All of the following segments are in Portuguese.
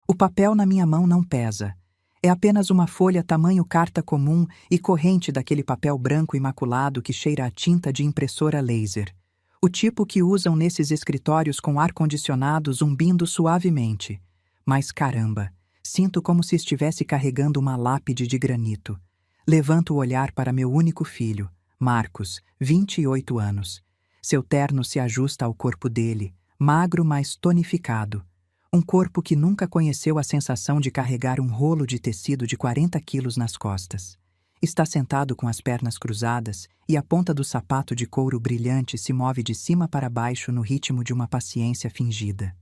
O papel na minha mão não pesa. É apenas uma folha tamanho carta comum e corrente daquele papel branco imaculado que cheira a tinta de impressora laser. O tipo que usam nesses escritórios com ar-condicionado zumbindo suavemente. Mas caramba, sinto como se estivesse carregando uma lápide de granito. Levanto o olhar para meu único filho, Marcos, 28 anos. Seu terno se ajusta ao corpo dele, magro mas tonificado. Um corpo que nunca conheceu a sensação de carregar um rolo de tecido de 40 quilos nas costas. Está sentado com as pernas cruzadas e a ponta do sapato de couro brilhante se move de cima para baixo no ritmo de uma paciência fingida.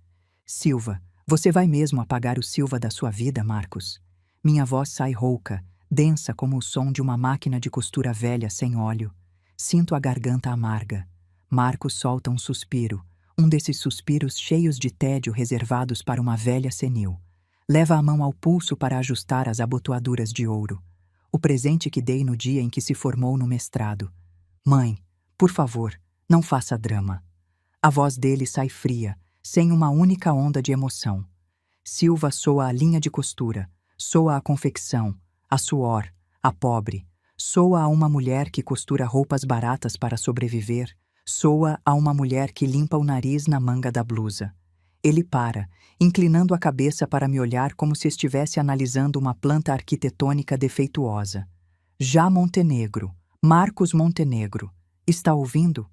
Silva, você vai mesmo apagar o Silva da sua vida, Marcos? Minha voz sai rouca, densa como o som de uma máquina de costura velha sem óleo. Sinto a garganta amarga. Marcos solta um suspiro, um desses suspiros cheios de tédio reservados para uma velha senil. Leva a mão ao pulso para ajustar as abotoaduras de ouro. O presente que dei no dia em que se formou no mestrado. Mãe, por favor, não faça drama. A voz dele sai fria, sem uma única onda de emoção. Silva soa a linha de costura, soa a confecção, a suor, a pobre. Soa a uma mulher que costura roupas baratas para sobreviver. Soa a uma mulher que limpa o nariz na manga da blusa. Ele para, inclinando a cabeça para me olhar como se estivesse analisando uma planta arquitetônica defeituosa. Já Montenegro, Marcos Montenegro. Está ouvindo?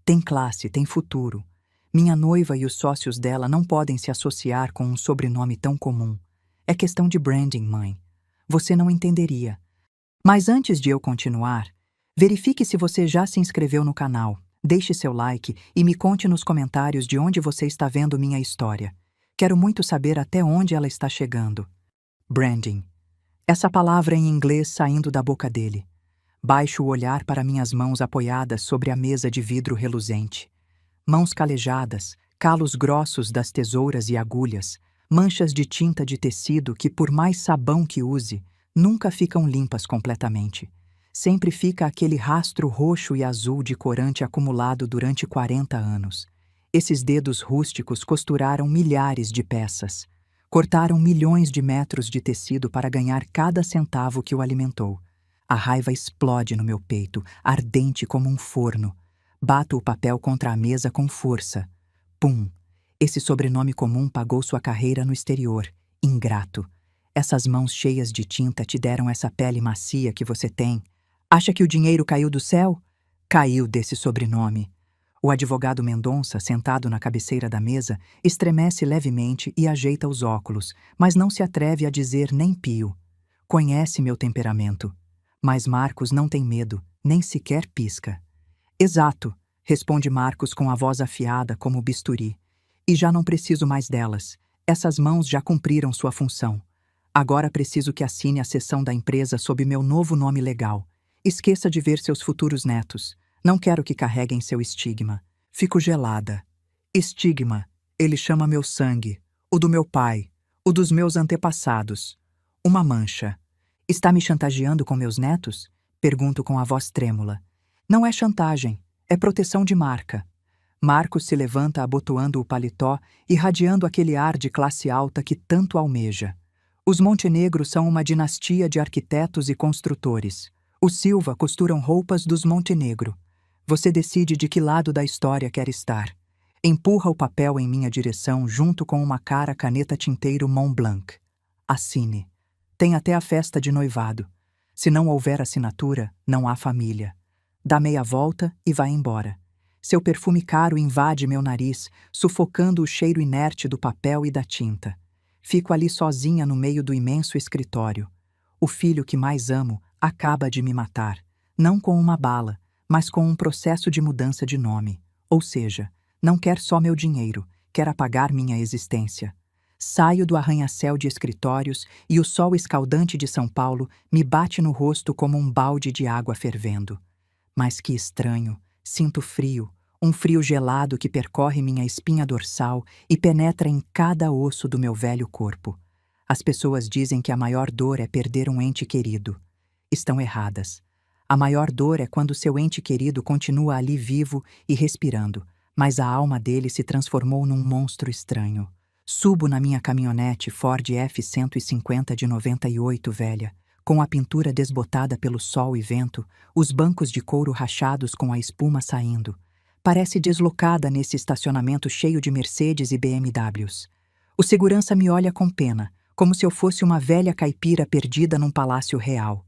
Tem classe, tem futuro. Minha noiva e os sócios dela não podem se associar com um sobrenome tão comum. É questão de branding, mãe. Você não entenderia. Mas antes de eu continuar, verifique se você já se inscreveu no canal. Deixe seu like e me conte nos comentários de onde você está vendo minha história. Quero muito saber até onde ela está chegando. Branding. Essa palavra em inglês saindo da boca dele. Baixo o olhar para minhas mãos apoiadas sobre a mesa de vidro reluzente. Mãos calejadas, calos grossos das tesouras e agulhas, manchas de tinta de tecido que, por mais sabão que use, nunca ficam limpas completamente. Sempre fica aquele rastro roxo e azul de corante acumulado durante 40 anos. Esses dedos rústicos costuraram milhares de peças. Cortaram milhões de metros de tecido para ganhar cada centavo que o alimentou. A raiva explode no meu peito, ardente como um forno. Bato o papel contra a mesa com força. Pum! Esse sobrenome comum pagou sua carreira no exterior. Ingrato. Essas mãos cheias de tinta te deram essa pele macia que você tem. Acha que o dinheiro caiu do céu? Caiu desse sobrenome. O advogado Mendonça, sentado na cabeceira da mesa, estremece levemente e ajeita os óculos, mas não se atreve a dizer nem pio. Conhece meu temperamento. Mas Marcos não tem medo, nem sequer pisca. Exato, responde Marcos com a voz afiada como bisturi. E já não preciso mais delas. Essas mãos já cumpriram sua função. Agora preciso que assine a cessão da empresa sob meu novo nome legal. Esqueça de ver seus futuros netos. Não quero que carreguem seu estigma. Fico gelada. Estigma. Ele chama meu sangue. O do meu pai. O dos meus antepassados. Uma mancha. Está me chantageando com meus netos? Pergunto com a voz trêmula. Não é chantagem. É proteção de marca. Marcos se levanta abotoando o paletó, irradiando aquele ar de classe alta que tanto almeja. Os Montenegro são uma dinastia de arquitetos e construtores. Os Silva costuram roupas dos Montenegro. Você decide de que lado da história quer estar. Empurra o papel em minha direção junto com uma cara caneta tinteiro Montblanc. Assine. Tem até a festa de noivado. Se não houver assinatura, não há família. Dá meia volta e vai embora. Seu perfume caro invade meu nariz, sufocando o cheiro inerte do papel e da tinta. Fico ali sozinha no meio do imenso escritório. O filho que mais amo acaba de me matar, não com uma bala, mas com um processo de mudança de nome. Ou seja, não quer só meu dinheiro, quer apagar minha existência. Saio do arranha-céu de escritórios e o sol escaldante de São Paulo me bate no rosto como um balde de água fervendo. Mas que estranho, sinto frio, um frio gelado que percorre minha espinha dorsal e penetra em cada osso do meu velho corpo. As pessoas dizem que a maior dor é perder um ente querido. Estão erradas. A maior dor é quando seu ente querido continua ali vivo e respirando, mas a alma dele se transformou num monstro estranho. Subo na minha caminhonete Ford F-150 de 98 velha, com a pintura desbotada pelo sol e vento, os bancos de couro rachados com a espuma saindo. Parece deslocada nesse estacionamento cheio de Mercedes e BMWs. O segurança me olha com pena, como se eu fosse uma velha caipira perdida num palácio real.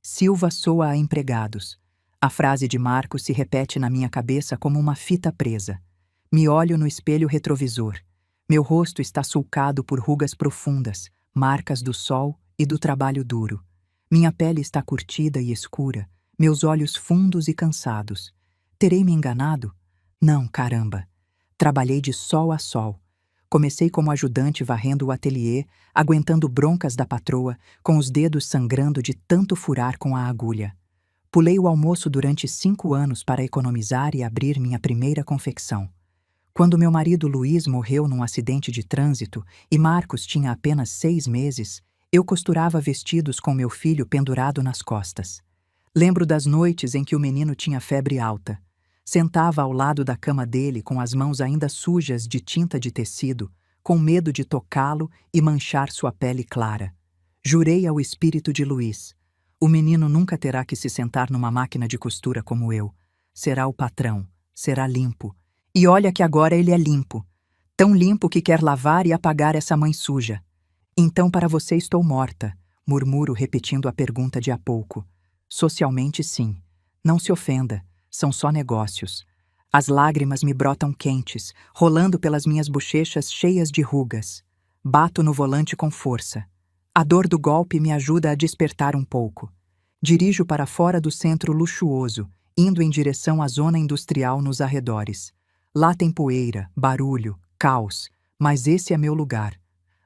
Silva soa a empregados. A frase de Marcos se repete na minha cabeça como uma fita presa. Me olho no espelho retrovisor. Meu rosto está sulcado por rugas profundas, marcas do sol e do trabalho duro. Minha pele está curtida e escura, meus olhos fundos e cansados. Terei me enganado? Não, caramba. Trabalhei de sol a sol. Comecei como ajudante varrendo o ateliê, aguentando broncas da patroa, com os dedos sangrando de tanto furar com a agulha. Pulei o almoço durante 5 anos para economizar e abrir minha primeira confecção. Quando meu marido Luiz morreu num acidente de trânsito e Marcos tinha apenas 6 meses, eu costurava vestidos com meu filho pendurado nas costas. Lembro das noites em que o menino tinha febre alta. Sentava ao lado da cama dele com as mãos ainda sujas de tinta de tecido, com medo de tocá-lo e manchar sua pele clara. Jurei ao espírito de Luiz: o menino nunca terá que se sentar numa máquina de costura como eu. Será o patrão, será limpo. E olha que agora ele é limpo. Tão limpo que quer lavar e apagar essa mãe suja. Então para você estou morta, murmuro repetindo a pergunta de há pouco. Socialmente sim. Não se ofenda, são só negócios. As lágrimas me brotam quentes, rolando pelas minhas bochechas cheias de rugas. Bato no volante com força. A dor do golpe me ajuda a despertar um pouco. Dirijo para fora do centro luxuoso, indo em direção à zona industrial nos arredores. Lá tem poeira, barulho, caos, mas esse é meu lugar.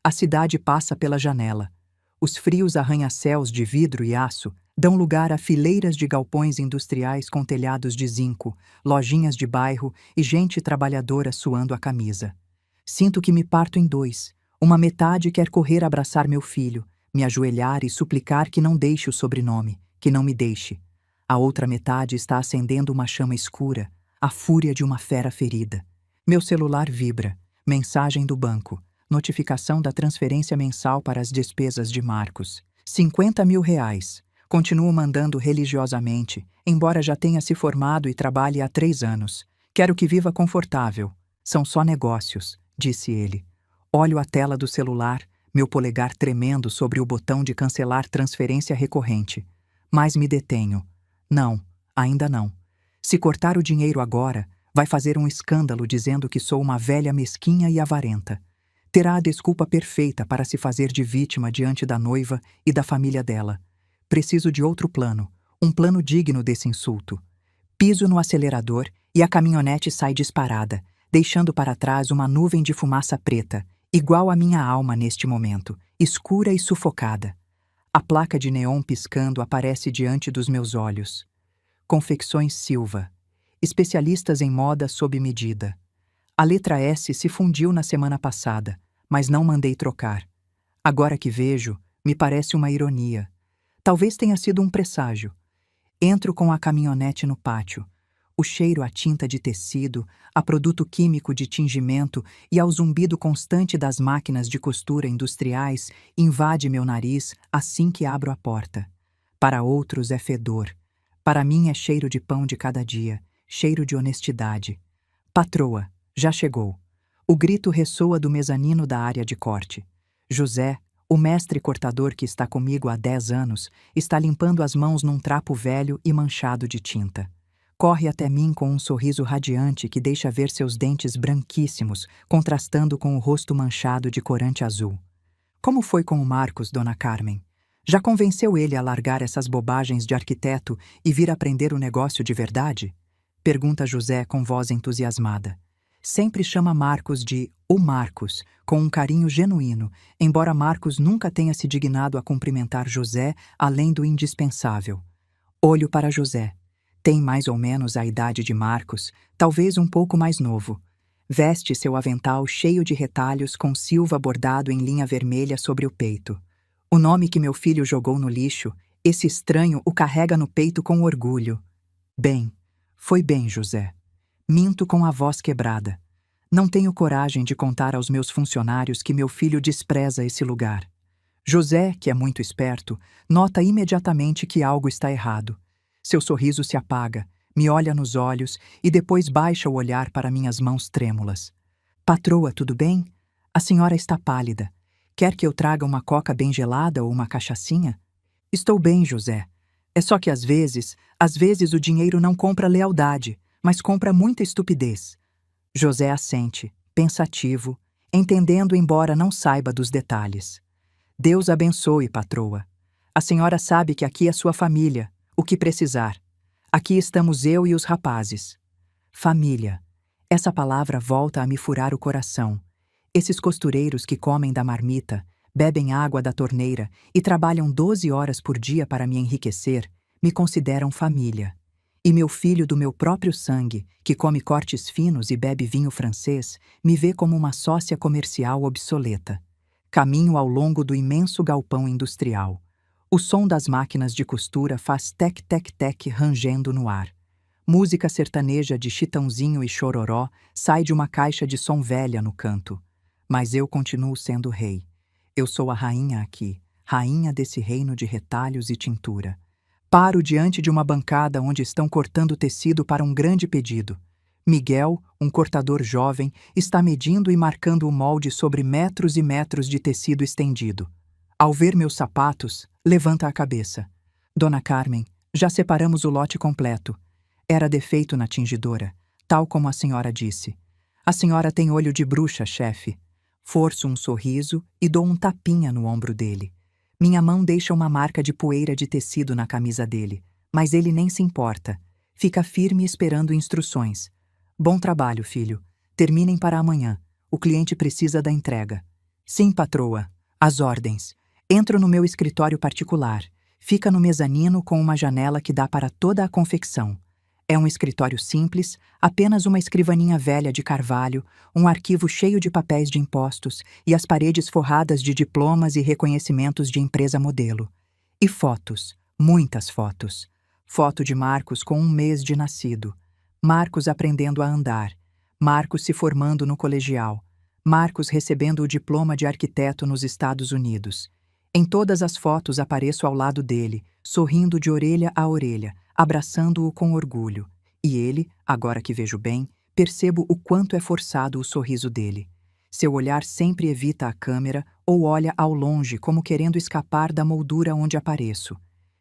A cidade passa pela janela. Os frios arranha-céus de vidro e aço dão lugar a fileiras de galpões industriais com telhados de zinco, lojinhas de bairro e gente trabalhadora suando a camisa. Sinto que me parto em dois. Uma metade quer correr abraçar meu filho, me ajoelhar e suplicar que não deixe o sobrenome, que não me deixe. A outra metade está acendendo uma chama escura, a fúria de uma fera ferida. Meu celular vibra. Mensagem do banco. Notificação da transferência mensal para as despesas de Marcos. 50 mil reais. Continuo mandando religiosamente, embora já tenha se formado e trabalhe há 3 anos. Quero que viva confortável. São só negócios, disse ele. Olho a tela do celular, meu polegar tremendo sobre o botão de cancelar transferência recorrente. Mas me detenho. Não, ainda não. Se cortar o dinheiro agora, vai fazer um escândalo dizendo que sou uma velha mesquinha e avarenta. Terá a desculpa perfeita para se fazer de vítima diante da noiva e da família dela. Preciso de outro plano, um plano digno desse insulto. Piso no acelerador e a caminhonete sai disparada, deixando para trás uma nuvem de fumaça preta, igual à minha alma neste momento, escura e sufocada. A placa de neon piscando aparece diante dos meus olhos. Confecções Silva. Especialistas em moda sob medida. A letra S se fundiu na semana passada, mas não mandei trocar. Agora que vejo, me parece uma ironia. Talvez tenha sido um presságio. Entro com a caminhonete no pátio. O cheiro a tinta de tecido, a produto químico de tingimento e ao zumbido constante das máquinas de costura industriais invade meu nariz assim que abro a porta. Para outros é fedor. Para mim é cheiro de pão de cada dia, cheiro de honestidade. Patroa, já chegou. O grito ressoa do mezanino da área de corte. José, o mestre cortador que está comigo há 10 anos, está limpando as mãos num trapo velho e manchado de tinta. Corre até mim com um sorriso radiante que deixa ver seus dentes branquíssimos, contrastando com o rosto manchado de corante azul. Como foi com o Marcos, dona Carmen? Já convenceu ele a largar essas bobagens de arquiteto e vir aprender o negócio de verdade? Pergunta José com voz entusiasmada. Sempre chama Marcos de o Marcos, com um carinho genuíno, embora Marcos nunca tenha se dignado a cumprimentar José além do indispensável. Olho para José. Tem mais ou menos a idade de Marcos, talvez um pouco mais novo. Veste seu avental cheio de retalhos com Silva bordado em linha vermelha sobre o peito. O nome que meu filho jogou no lixo, esse estranho o carrega no peito com orgulho. Bem, foi bem, José. Minto com a voz quebrada. Não tenho coragem de contar aos meus funcionários que meu filho despreza esse lugar. José, que é muito esperto, nota imediatamente que algo está errado. Seu sorriso se apaga, me olha nos olhos e depois baixa o olhar para minhas mãos trêmulas. Patroa, tudo bem? A senhora está pálida. Quer que eu traga uma coca bem gelada ou uma cachaçinha? Estou bem, José. É só que às vezes o dinheiro não compra lealdade, mas compra muita estupidez. José assente, pensativo, entendendo embora não saiba dos detalhes. Deus abençoe, patroa. A senhora sabe que aqui é sua família, o que precisar. Aqui estamos eu e os rapazes. Família. Essa palavra volta a me furar o coração. Esses costureiros que comem da marmita, bebem água da torneira e trabalham 12 horas por dia para me enriquecer, me consideram família. E meu filho do meu próprio sangue, que come cortes finos e bebe vinho francês, me vê como uma sócia comercial obsoleta. Caminho ao longo do imenso galpão industrial. O som das máquinas de costura faz tec-tec-tec rangendo no ar. Música sertaneja de Chitãozinho e Chororó sai de uma caixa de som velha no canto. Mas eu continuo sendo rei. Eu sou a rainha aqui, rainha desse reino de retalhos e tintura. Paro diante de uma bancada onde estão cortando tecido para um grande pedido. Miguel, um cortador jovem, está medindo e marcando o molde sobre metros e metros de tecido estendido. Ao ver meus sapatos, levanta a cabeça. Dona Carmen, já separamos o lote completo. Era defeito na tingidora, tal como a senhora disse. A senhora tem olho de bruxa, chefe. Forço um sorriso e dou um tapinha no ombro dele. Minha mão deixa uma marca de poeira de tecido na camisa dele, mas ele nem se importa. Fica firme esperando instruções. Bom trabalho, filho. Terminem para amanhã. O cliente precisa da entrega. Sim, patroa. As ordens. Entro no meu escritório particular. Fica no mezanino com uma janela que dá para toda a confecção. É um escritório simples, apenas uma escrivaninha velha de carvalho, um arquivo cheio de papéis de impostos e as paredes forradas de diplomas e reconhecimentos de empresa modelo. E fotos, muitas fotos. Foto de Marcos com 1 mês de nascido. Marcos aprendendo a andar. Marcos se formando no colegial. Marcos recebendo o diploma de arquiteto nos Estados Unidos. Em todas as fotos apareço ao lado dele, sorrindo de orelha a orelha, abraçando-o com orgulho. E ele, agora que vejo bem, percebo o quanto é forçado o sorriso dele. Seu olhar sempre evita a câmera ou olha ao longe como querendo escapar da moldura onde apareço.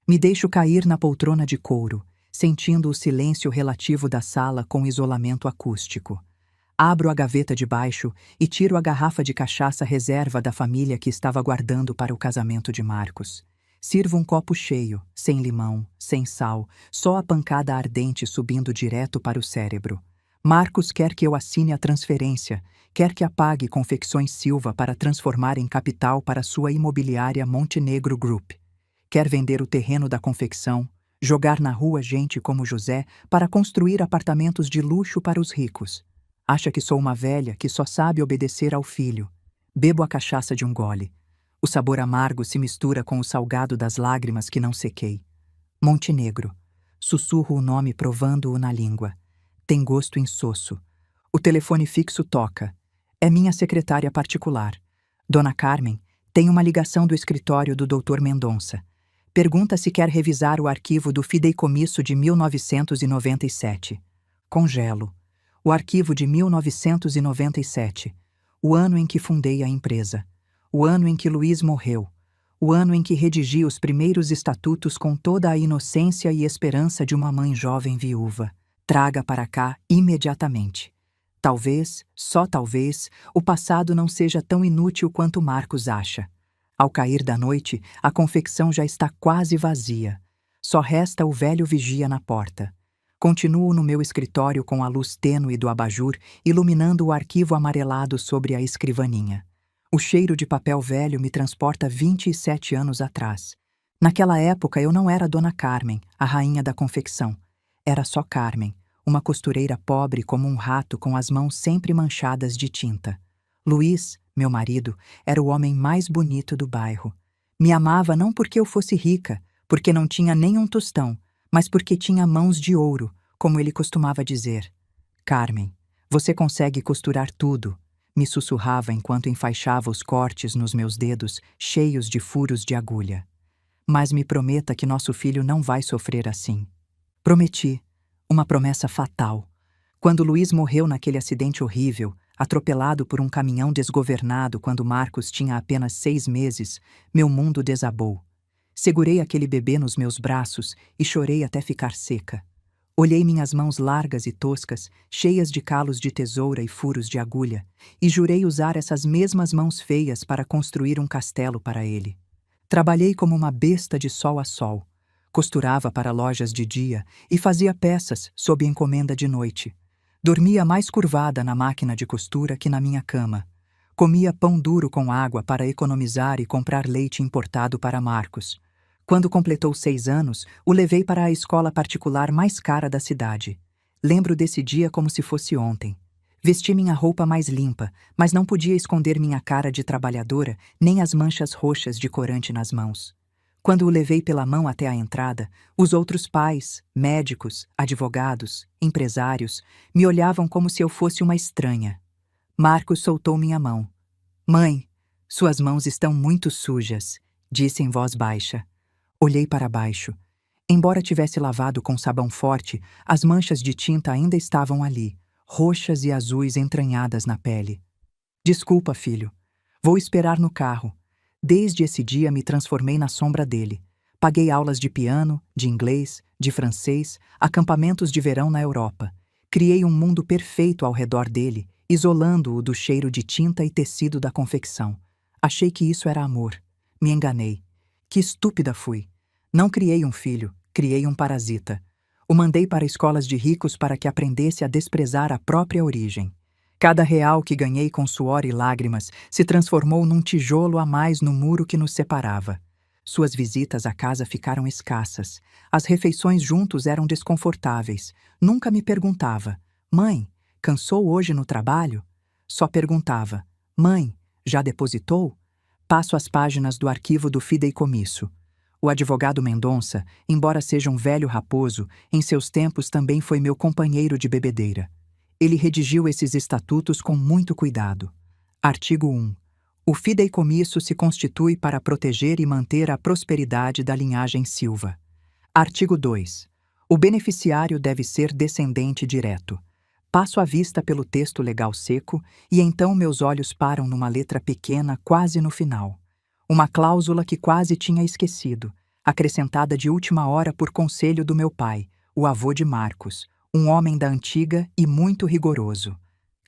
Me deixo cair na poltrona de couro, sentindo o silêncio relativo da sala com isolamento acústico. Abro a gaveta de baixo e tiro a garrafa de cachaça reserva da família que estava guardando para o casamento de Marcos. Sirvo um copo cheio, sem limão, sem sal, só a pancada ardente subindo direto para o cérebro. Marcos quer que eu assine a transferência, quer que apague Confecções Silva para transformar em capital para sua imobiliária Montenegro Group. Quer vender o terreno da confecção, jogar na rua gente como José para construir apartamentos de luxo para os ricos. Acha que sou uma velha que só sabe obedecer ao filho. Bebo a cachaça de um gole. O sabor amargo se mistura com o salgado das lágrimas que não sequei. Montenegro. Sussurro o nome provando-o na língua. Tem gosto insosso. O telefone fixo toca. É minha secretária particular. Dona Carmen, tem uma ligação do escritório do Dr. Mendonça. Pergunta se quer revisar o arquivo do fideicomisso de 1997. Congelo. O arquivo de 1997. O ano em que fundei a empresa. O ano em que Luiz morreu. O ano em que redigi os primeiros estatutos com toda a inocência e esperança de uma mãe jovem viúva. Traga para cá imediatamente. Talvez, só talvez, o passado não seja tão inútil quanto Marcos acha. Ao cair da noite, a confecção já está quase vazia. Só resta o velho vigia na porta. Continuo no meu escritório com a luz tênue do abajur iluminando o arquivo amarelado sobre a escrivaninha. O cheiro de papel velho me transporta 27 anos atrás. Naquela época eu não era Dona Carmen, a rainha da confecção. Era só Carmen, uma costureira pobre como um rato com as mãos sempre manchadas de tinta. Luiz, meu marido, era o homem mais bonito do bairro. Me amava não porque eu fosse rica, porque não tinha nem um tostão, mas porque tinha mãos de ouro, como ele costumava dizer. Carmen, Você consegue costurar tudo, me sussurrava enquanto enfaixava os cortes nos meus dedos cheios de furos de agulha. Mas me prometa que nosso filho não vai sofrer assim. Prometi, uma promessa fatal. Quando Luiz morreu naquele acidente horrível, atropelado por um caminhão desgovernado quando Marcos tinha apenas 6 meses, meu mundo desabou. Segurei aquele bebê nos meus braços e chorei até ficar seca. Olhei minhas mãos largas e toscas, cheias de calos de tesoura e furos de agulha, e jurei usar essas mesmas mãos feias para construir um castelo para ele. Trabalhei como uma besta de sol a sol. Costurava para lojas de dia e fazia peças sob encomenda de noite. Dormia mais curvada na máquina de costura que na minha cama. Comia pão duro com água para economizar e comprar leite importado para Marcos. Quando completou 6 anos, o levei para a escola particular mais cara da cidade. Lembro desse dia como se fosse ontem. Vesti minha roupa mais limpa, mas não podia esconder minha cara de trabalhadora nem as manchas roxas de corante nas mãos. Quando o levei pela mão até a entrada, os outros pais, médicos, advogados, empresários, me olhavam como se eu fosse uma estranha. Marcos soltou minha mão. "Mãe, suas mãos estão muito sujas", disse em voz baixa. Olhei para baixo. Embora tivesse lavado com sabão forte, as manchas de tinta ainda estavam ali, roxas e azuis entranhadas na pele. "Desculpa, filho. Vou esperar no carro." Desde esse dia me transformei na sombra dele. Paguei aulas de piano, de inglês, de francês, acampamentos de verão na Europa. Criei um mundo perfeito ao redor dele, isolando-o do cheiro de tinta e tecido da confecção. Achei que isso era amor. Me enganei. Que estúpida fui. Não criei um filho, criei um parasita. O mandei para escolas de ricos para que aprendesse a desprezar a própria origem. Cada real que ganhei com suor e lágrimas se transformou num tijolo a mais no muro que nos separava. Suas visitas à casa ficaram escassas. As refeições juntos eram desconfortáveis. Nunca me perguntava: "Mãe, cansou hoje no trabalho?" Só perguntava: "Mãe, já depositou?" Passo as páginas do arquivo do fideicomisso. O advogado Mendonça, embora seja um velho raposo, em seus tempos também foi meu companheiro de bebedeira. Ele redigiu esses estatutos com muito cuidado. Artigo 1. O fideicomisso se constitui para proteger e manter a prosperidade da linhagem Silva. Artigo 2. O beneficiário deve ser descendente direto. Passo a vista pelo texto legal seco e então meus olhos param numa letra pequena quase no final. Uma cláusula que quase tinha esquecido, acrescentada de última hora por conselho do meu pai, o avô de Marcos, um homem da antiga e muito rigoroso.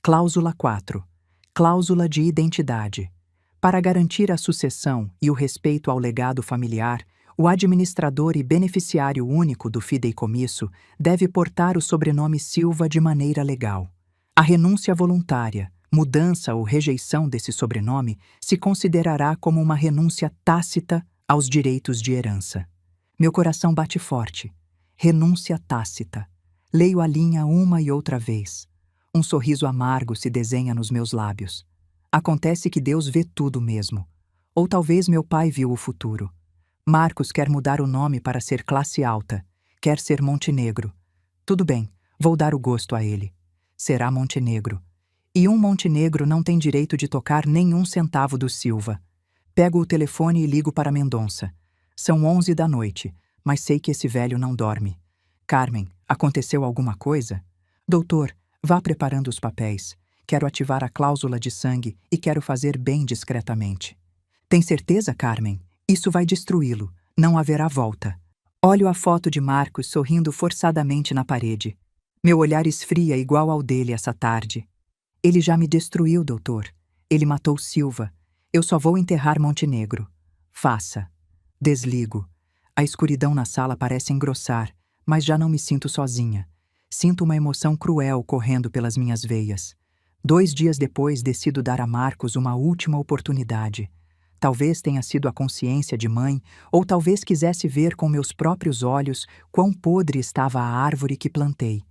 Cláusula 4. Cláusula de identidade. Para garantir a sucessão e o respeito ao legado familiar, o administrador e beneficiário único do fideicomisso deve portar o sobrenome Silva de maneira legal. A renúncia voluntária, mudança ou rejeição desse sobrenome se considerará como uma renúncia tácita aos direitos de herança. Meu coração bate forte. Renúncia tácita. Leio a linha uma e outra vez. Um sorriso amargo se desenha nos meus lábios. Acontece que Deus vê tudo mesmo. Ou talvez meu pai viu o futuro. Marcos quer mudar o nome para ser classe alta. Quer ser Montenegro. Tudo bem, vou dar o gosto a ele. Será Montenegro. E um Montenegro não tem direito de tocar nenhum centavo do Silva. Pego o telefone e ligo para Mendonça. São 11 da noite, mas sei que esse velho não dorme. "Carmen, aconteceu alguma coisa?" "Doutor, vá preparando os papéis. Quero ativar a cláusula de sangue e quero fazer bem discretamente." "Tem certeza, Carmen? Isso vai destruí-lo. Não haverá volta." Olho a foto de Marcos sorrindo forçadamente na parede. Meu olhar esfria igual ao dele essa tarde. "Ele já me destruiu, doutor. Ele matou Silva. Eu só vou enterrar Montenegro." "Faça." Desligo. A escuridão na sala parece engrossar, mas já não me sinto sozinha. Sinto uma emoção cruel correndo pelas minhas veias. 2 dias depois decido dar a Marcos uma última oportunidade. Talvez tenha sido a consciência de mãe, ou talvez quisesse ver com meus próprios olhos quão podre estava a árvore que plantei.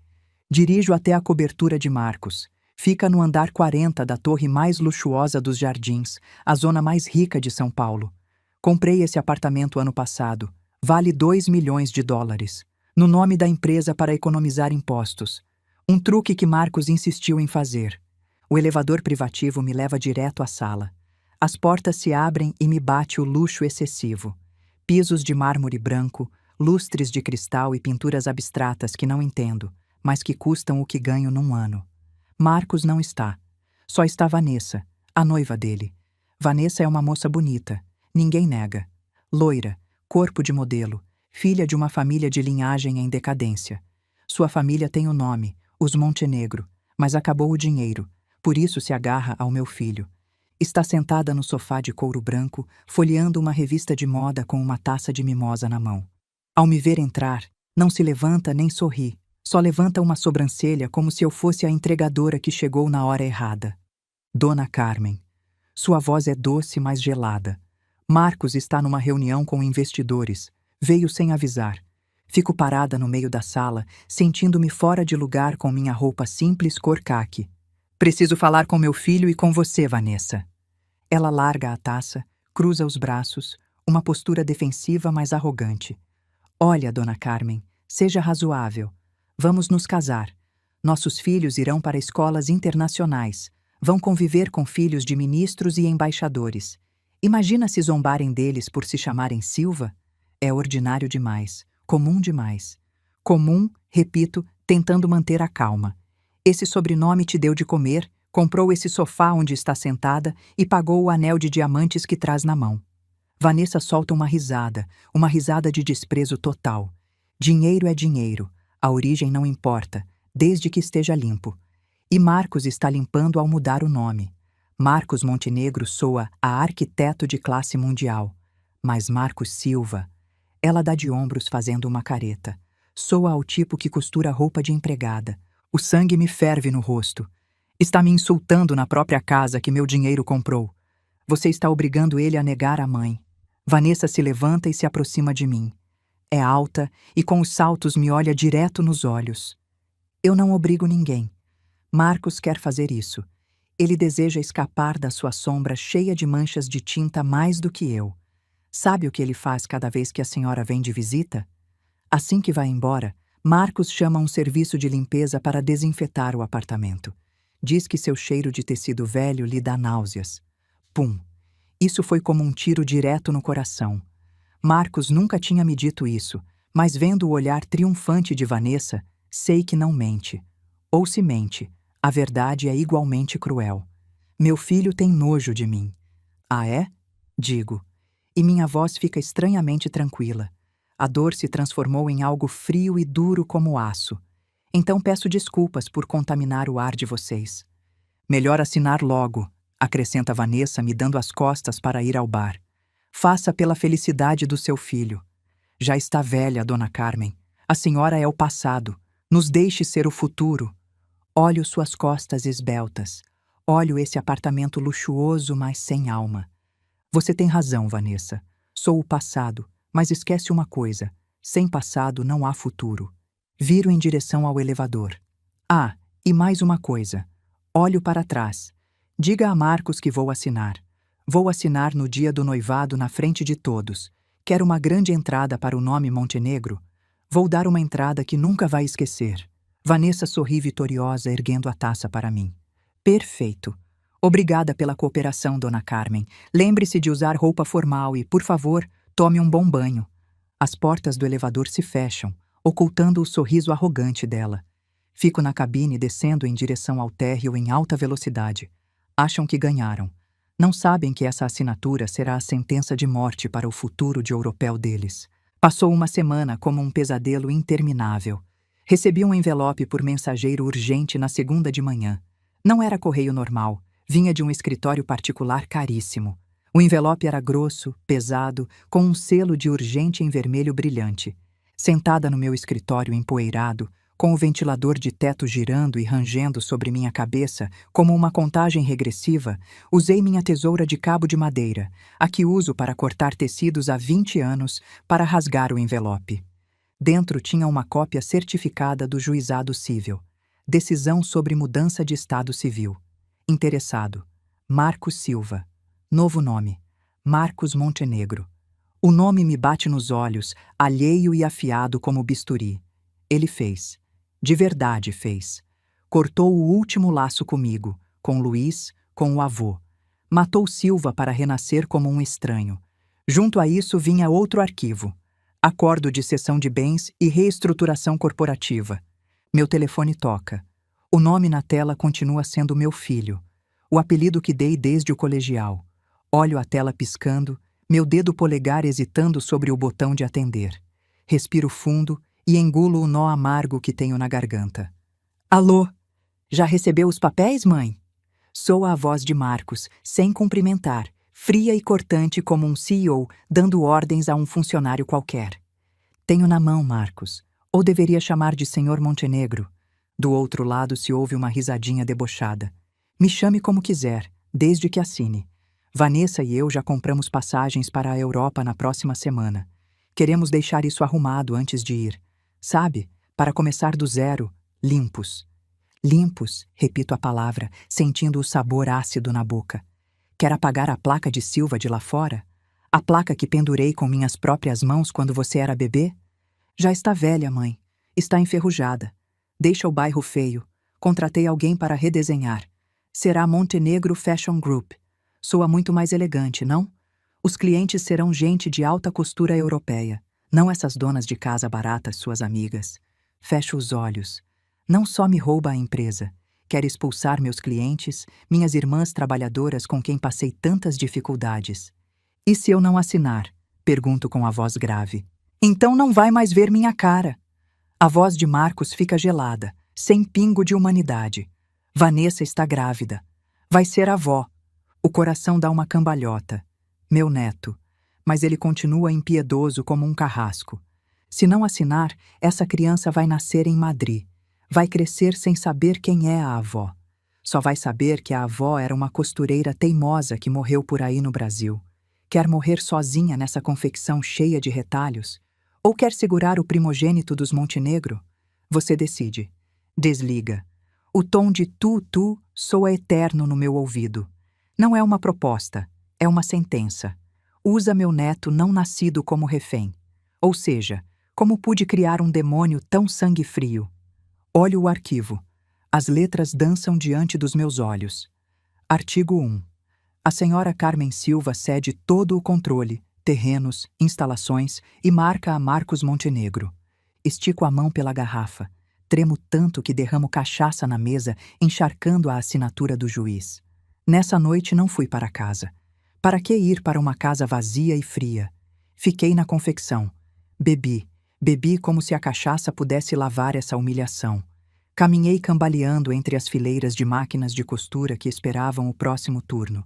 Dirijo até a cobertura de Marcos. Fica no andar 40 da torre mais luxuosa dos Jardins, a zona mais rica de São Paulo. Comprei esse apartamento ano passado. Vale $2 milhões, no nome da empresa para economizar impostos. Um truque que Marcos insistiu em fazer. O elevador privativo me leva direto à sala. As portas se abrem e me bate o luxo excessivo. Pisos de mármore branco, lustres de cristal e pinturas abstratas que não entendo, mas que custam o que ganho num ano. Marcos não está. Só está Vanessa, a noiva dele. Vanessa é uma moça bonita, ninguém nega. Loira, corpo de modelo, filha de uma família de linhagem em decadência. Sua família tem o nome, os Montenegro, mas acabou o dinheiro, por isso se agarra ao meu filho. Está sentada no sofá de couro branco, folheando uma revista de moda com uma taça de mimosa na mão. Ao me ver entrar, não se levanta nem sorri, só levanta uma sobrancelha como se eu fosse a entregadora que chegou na hora errada. Dona Carmen. Sua voz é doce, mas gelada. Marcos está numa reunião com investidores. Veio sem avisar. Fico parada no meio da sala, sentindo-me fora de lugar com minha roupa simples cor caque. Preciso falar com meu filho e com você, Vanessa. Ela larga a taça, cruza os braços, uma postura defensiva, mas arrogante. Olha, Dona Carmen, seja razoável. Vamos nos casar. Nossos filhos irão para escolas internacionais. Vão conviver com filhos de ministros e embaixadores. Imagina se zombarem deles por se chamarem Silva? É ordinário demais, comum demais. Comum, repito, tentando manter a calma. Esse sobrenome te deu de comer, comprou esse sofá onde está sentada e pagou o anel de diamantes que traz na mão. Vanessa solta uma risada de desprezo total. Dinheiro é dinheiro, a origem não importa, desde que esteja limpo. E Marcos está limpando ao mudar o nome. Marcos Montenegro soa a arquiteto de classe mundial. Mas Marcos Silva... Ela dá de ombros fazendo uma careta. Soa ao tipo que costura roupa de empregada. O sangue me ferve no rosto. Está me insultando na própria casa que meu dinheiro comprou. Você está obrigando ele a negar a mãe. Vanessa se levanta e se aproxima de mim. É alta e com os saltos me olha direto nos olhos. Eu não obrigo ninguém. Marcos quer fazer isso. Ele deseja escapar da sua sombra cheia de manchas de tinta mais do que eu. Sabe o que ele faz cada vez que a senhora vem de visita? Assim que vai embora, Marcos chama um serviço de limpeza para desinfetar o apartamento. Diz que seu cheiro de tecido velho lhe dá náuseas. Pum! Isso foi como um tiro direto no coração. Marcos nunca tinha me dito isso, mas vendo o olhar triunfante de Vanessa, sei que não mente. Ou se mente, a verdade é igualmente cruel. Meu filho tem nojo de mim. Ah, é? Digo. E minha voz fica estranhamente tranquila. A dor se transformou em algo frio e duro como aço. Então peço desculpas por contaminar o ar de vocês. Melhor assinar logo, acrescenta Vanessa, me dando as costas para ir ao bar. Faça pela felicidade do seu filho. Já está velha, Dona Carmen. A senhora é o passado. Nos deixe ser o futuro. Olho suas costas esbeltas. Olho esse apartamento luxuoso, mas sem alma. Você tem razão, Vanessa. Sou o passado, mas esquece uma coisa. Sem passado não há futuro. Viro em direção ao elevador. Ah, e mais uma coisa. Olho para trás. Diga a Marcos que vou assinar. Vou assinar no dia do noivado na frente de todos. Quero uma grande entrada para o nome Montenegro. Vou dar uma entrada que nunca vai esquecer. Vanessa sorri vitoriosa, erguendo a taça para mim. Perfeito. Obrigada pela cooperação, Dona Carmen. Lembre-se de usar roupa formal e, por favor, tome um bom banho. As portas do elevador se fecham, ocultando o sorriso arrogante dela. Fico na cabine descendo em direção ao térreo em alta velocidade. Acham que ganharam. Não sabem que essa assinatura será a sentença de morte para o futuro de europeu deles. Passou uma semana como um pesadelo interminável. Recebi um envelope por mensageiro urgente na segunda de manhã. Não era correio normal. Vinha de um escritório particular caríssimo. O envelope era grosso, pesado, com um selo de urgente em vermelho brilhante. Sentada no meu escritório empoeirado, com o ventilador de teto girando e rangendo sobre minha cabeça como uma contagem regressiva, usei minha tesoura de cabo de madeira, a que uso para cortar tecidos há 20 anos, para rasgar o envelope. Dentro tinha uma cópia certificada do juizado civil. Decisão sobre mudança de estado civil. Interessado. Marcos Silva. Novo nome. Marcos Montenegro. O nome me bate nos olhos, alheio e afiado como bisturi. Ele fez. De verdade fez. Cortou o último laço comigo, com Luiz, com o avô. Matou Silva para renascer como um estranho. Junto a isso vinha outro arquivo. Acordo de cessão de bens e reestruturação corporativa. Meu telefone toca. O nome na tela continua sendo meu filho. O apelido que dei desde o colegial. Olho a tela piscando, meu dedo polegar hesitando sobre o botão de atender. Respiro fundo e engulo o nó amargo que tenho na garganta. Alô? Já recebeu os papéis, mãe? Soa a voz de Marcos, sem cumprimentar, fria e cortante como um CEO dando ordens a um funcionário qualquer. Tenho na mão, Marcos. Ou deveria chamar de Senhor Montenegro. Do outro lado se ouve uma risadinha debochada. Me chame como quiser, desde que assine. Vanessa e eu já compramos passagens para a Europa na próxima semana. Queremos deixar isso arrumado antes de ir. Sabe, para começar do zero, limpos. Limpos, repito a palavra, sentindo o sabor ácido na boca. Quer apagar a placa de Silva de lá fora? A placa que pendurei com minhas próprias mãos quando você era bebê? Já está velha, mãe. Está enferrujada. Deixa o bairro feio. Contratei alguém para redesenhar. Será Montenegro Fashion Group. Soa muito mais elegante, não? Os clientes serão gente de alta costura europeia, não essas donas de casa baratas, suas amigas. Fecho os olhos. Não só me rouba a empresa, quer expulsar meus clientes, minhas irmãs trabalhadoras com quem passei tantas dificuldades. E se eu não assinar? Pergunto com a voz grave. Então não vai mais ver minha cara. A voz de Marcos fica gelada, sem pingo de humanidade. Vanessa está grávida. Vai ser avó. O coração dá uma cambalhota. Meu neto. Mas ele continua impiedoso como um carrasco. Se não assinar, essa criança vai nascer em Madrid. Vai crescer sem saber quem é a avó. Só vai saber que a avó era uma costureira teimosa que morreu por aí no Brasil. Quer morrer sozinha nessa confecção cheia de retalhos? Ou quer segurar o primogênito dos Montenegro? Você decide. Desliga. O tom de tu soa eterno no meu ouvido. Não é uma proposta, é uma sentença. Usa meu neto não nascido como refém. Ou seja, como pude criar um demônio tão sangue frio? Olho o arquivo. As letras dançam diante dos meus olhos. Artigo 1. A senhora Carmen Silva cede todo o controle, terrenos, instalações e marca a Marcos Montenegro. Estico a mão pela garrafa. Tremo tanto que derramo cachaça na mesa, encharcando a assinatura do juiz. Nessa noite não fui para casa. Para que ir para uma casa vazia e fria? Fiquei na confecção. Bebi como se a cachaça pudesse lavar essa humilhação. Caminhei cambaleando entre as fileiras de máquinas de costura que esperavam o próximo turno.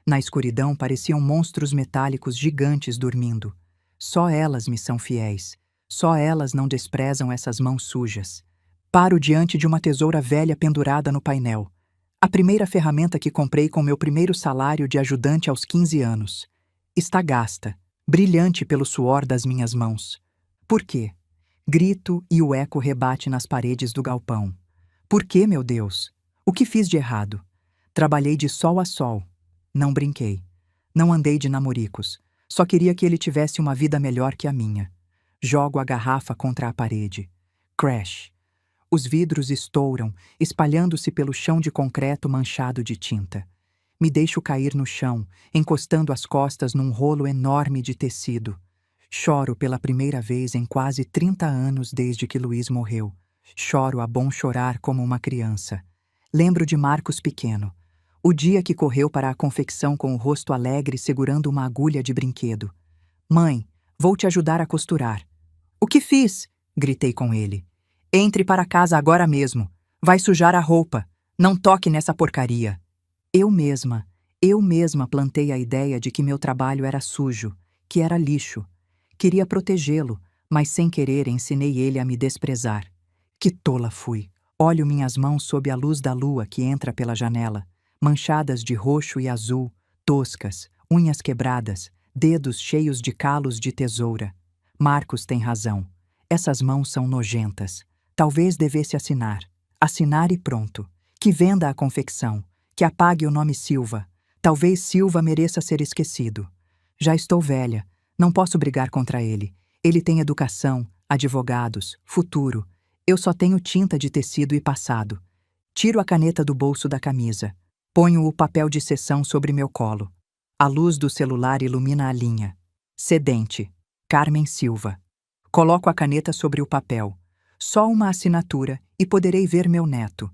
Na escuridão pareciam monstros metálicos gigantes dormindo. Só elas me são fiéis. Só elas não desprezam essas mãos sujas. Paro diante de uma tesoura velha pendurada no painel. A primeira ferramenta que comprei com meu primeiro salário de ajudante aos 15 anos. Está gasta, brilhante pelo suor das minhas mãos. Por quê? Grito e o eco rebate nas paredes do galpão. Por quê, meu Deus? O que fiz de errado? Trabalhei de sol a sol. Não brinquei. Não andei de namoricos. Só queria que ele tivesse uma vida melhor que a minha. Jogo a garrafa contra a parede. Crash. Os vidros estouram, espalhando-se pelo chão de concreto manchado de tinta. Me deixo cair no chão, encostando as costas num rolo enorme de tecido. Choro pela primeira vez em quase 30 anos desde que Luiz morreu. Choro a bom chorar como uma criança. Lembro de Marcos pequeno. O dia que correu para a confecção com o rosto alegre segurando uma agulha de brinquedo. Mãe, vou te ajudar a costurar. O que fiz? Gritei com ele. Entre para casa agora mesmo. Vai sujar a roupa. Não toque nessa porcaria. Eu mesma plantei a ideia de que meu trabalho era sujo, que era lixo. Queria protegê-lo, mas sem querer ensinei ele a me desprezar. Que tola fui. Olho minhas mãos sob a luz da lua que entra pela janela, manchadas de roxo e azul, toscas, unhas quebradas, dedos cheios de calos de tesoura. Marcos tem razão. Essas mãos são nojentas. Talvez devesse assinar. Assinar e pronto. Que venda a confecção. Que apague o nome Silva. Talvez Silva mereça ser esquecido. Já estou velha. Não posso brigar contra ele. Ele tem educação, advogados, futuro. Eu só tenho tinta de tecido e passado. Tiro a caneta do bolso da camisa. Ponho o papel de sessão sobre meu colo. A luz do celular ilumina a linha. Cedente. Carmen Silva. Coloco a caneta sobre o papel. Só uma assinatura e poderei ver meu neto.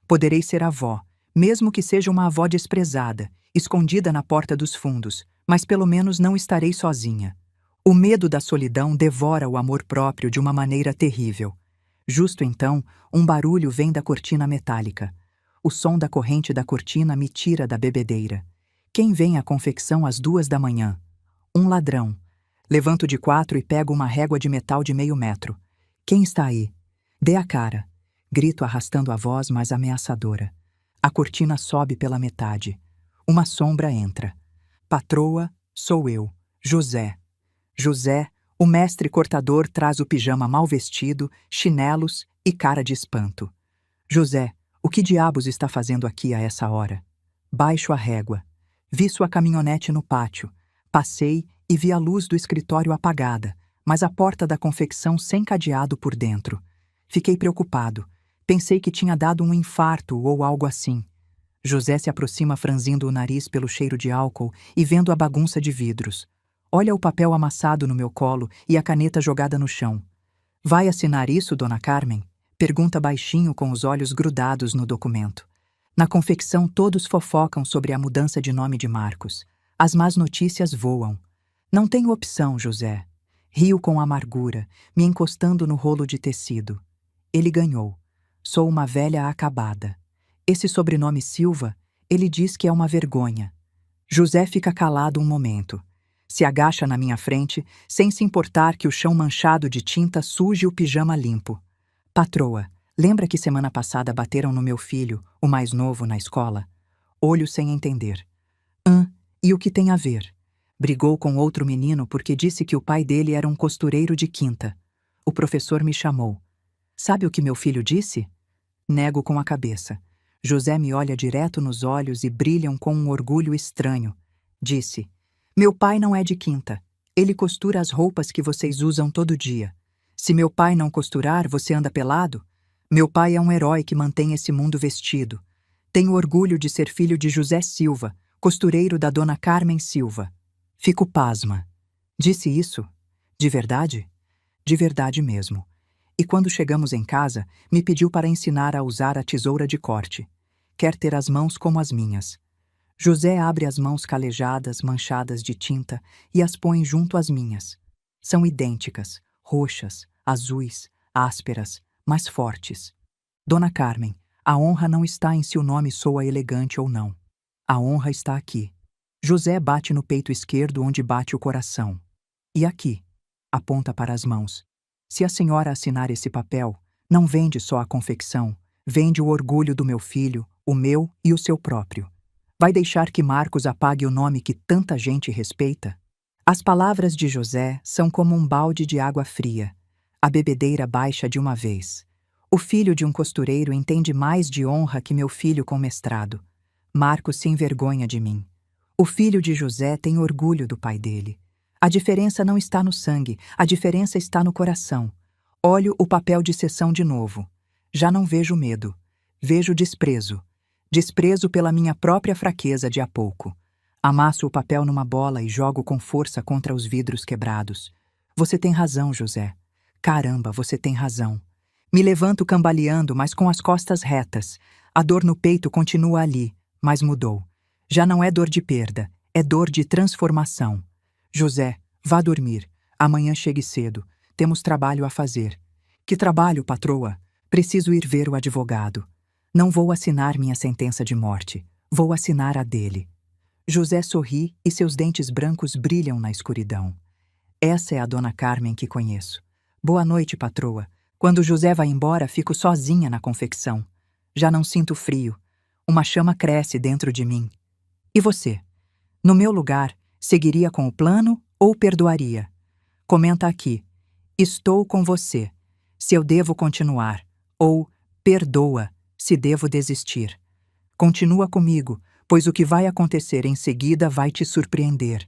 Poderei ser avó, mesmo que seja uma avó desprezada, escondida na porta dos fundos, mas pelo menos não estarei sozinha. O medo da solidão devora o amor próprio de uma maneira terrível. Justo então, um barulho vem da cortina metálica. O som da corrente da cortina me tira da bebedeira. Quem vem à confecção às 2 da manhã? Um ladrão. Levanto de 4 e pego uma régua de metal de meio metro. Quem está aí? Dê a cara. Grito arrastando a voz mais ameaçadora. A cortina sobe pela metade. Uma sombra entra. Patroa, sou eu, José. José, o mestre cortador, traz o pijama mal vestido, chinelos e cara de espanto. José, o que diabos está fazendo aqui a essa hora? Baixo a régua. Vi sua caminhonete no pátio. Passei e vi a luz do escritório apagada, mas a porta da confecção sem cadeado por dentro. Fiquei preocupado. Pensei que tinha dado um infarto ou algo assim. José se aproxima franzindo o nariz pelo cheiro de álcool e vendo a bagunça de vidros. Olha o papel amassado no meu colo e a caneta jogada no chão. Vai assinar isso, dona Carmen? Pergunta baixinho com os olhos grudados no documento. Na confecção todos fofocam sobre a mudança de nome de Marcos. As más notícias voam. Não tenho opção, José. Rio com amargura, me encostando no rolo de tecido. Ele ganhou. Sou uma velha acabada. Esse sobrenome Silva, ele diz que é uma vergonha. José fica calado um momento. Se agacha na minha frente, sem se importar que o chão manchado de tinta suje o pijama limpo. Patroa, lembra que semana passada bateram no meu filho, o mais novo, na escola? Olho sem entender. E o que tem a ver? Brigou com outro menino porque disse que o pai dele era um costureiro de quinta. O professor me chamou. Sabe o que meu filho disse? Nego com a cabeça. José me olha direto nos olhos e brilham com um orgulho estranho. Disse: meu pai não é de quinta. Ele costura as roupas que vocês usam todo dia. Se meu pai não costurar, você anda pelado? Meu pai é um herói que mantém esse mundo vestido. Tenho orgulho de ser filho de José Silva, costureiro da dona Carmen Silva. Fico pasma. Disse isso? De verdade? De verdade mesmo. E quando chegamos em casa, me pediu para ensinar a usar a tesoura de corte. Quer ter as mãos como as minhas. José abre as mãos calejadas, manchadas de tinta, e as põe junto às minhas. São idênticas, roxas, azuis, ásperas, mas fortes. Dona Carmen, a honra não está em se o nome soa elegante ou não. A honra está aqui. José bate no peito esquerdo onde bate o coração. E aqui, aponta para as mãos. Se a senhora assinar esse papel, não vende só a confecção, vende o orgulho do meu filho, o meu e o seu próprio. Vai deixar que Marcos apague o nome que tanta gente respeita? As palavras de José são como um balde de água fria. A bebedeira baixa de uma vez. O filho de um costureiro entende mais de honra que meu filho com mestrado. Marcos se envergonha de mim. O filho de José tem orgulho do pai dele. A diferença não está no sangue, a diferença está no coração. Olho o papel de sessão de novo. Já não vejo medo. Vejo desprezo. Desprezo pela minha própria fraqueza de há pouco. Amasso o papel numa bola e jogo com força contra os vidros quebrados. Você tem razão, José. Caramba, você tem razão. Me levanto cambaleando, mas com as costas retas. A dor no peito continua ali, mas mudou. Já não é dor de perda, é dor de transformação. José, vá dormir. Amanhã chegue cedo. Temos trabalho a fazer. Que trabalho, patroa? Preciso ir ver o advogado. Não vou assinar minha sentença de morte. Vou assinar a dele. José sorri e seus dentes brancos brilham na escuridão. Essa é a dona Carmen que conheço. Boa noite, patroa. Quando José vai embora, fico sozinha na confecção. Já não sinto frio. Uma chama cresce dentro de mim. E você? No meu lugar, seguiria com o plano ou perdoaria? Comenta aqui. Estou com você. Se eu devo continuar. Ou perdoa, se devo desistir. Continua comigo, pois o que vai acontecer em seguida vai te surpreender.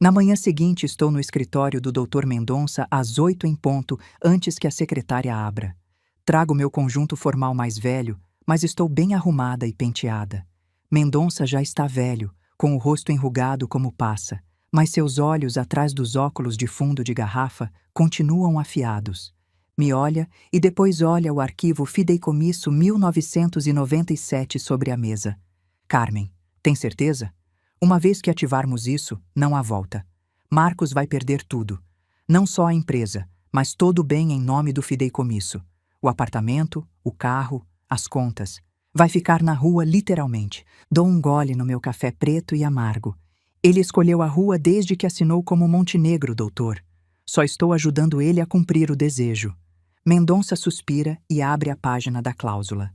Na manhã seguinte estou no escritório do Dr. Mendonça às 8 em ponto, antes que a secretária abra. Trago meu conjunto formal mais velho, mas estou bem arrumada e penteada. Mendonça já está velho, com o rosto enrugado como passa, mas seus olhos atrás dos óculos de fundo de garrafa continuam afiados. Me olha e depois olha o arquivo Fideicomisso 1997 sobre a mesa. Carmen, tem certeza? Uma vez que ativarmos isso, não há volta. Marcos vai perder tudo. Não só a empresa, mas todo o bem em nome do fideicomisso. O apartamento, o carro, as contas. Vai ficar na rua literalmente. Dou um gole no meu café preto e amargo. Ele escolheu a rua desde que assinou como Montenegro, doutor. Só estou ajudando ele a cumprir o desejo. Mendonça suspira e abre a página da cláusula.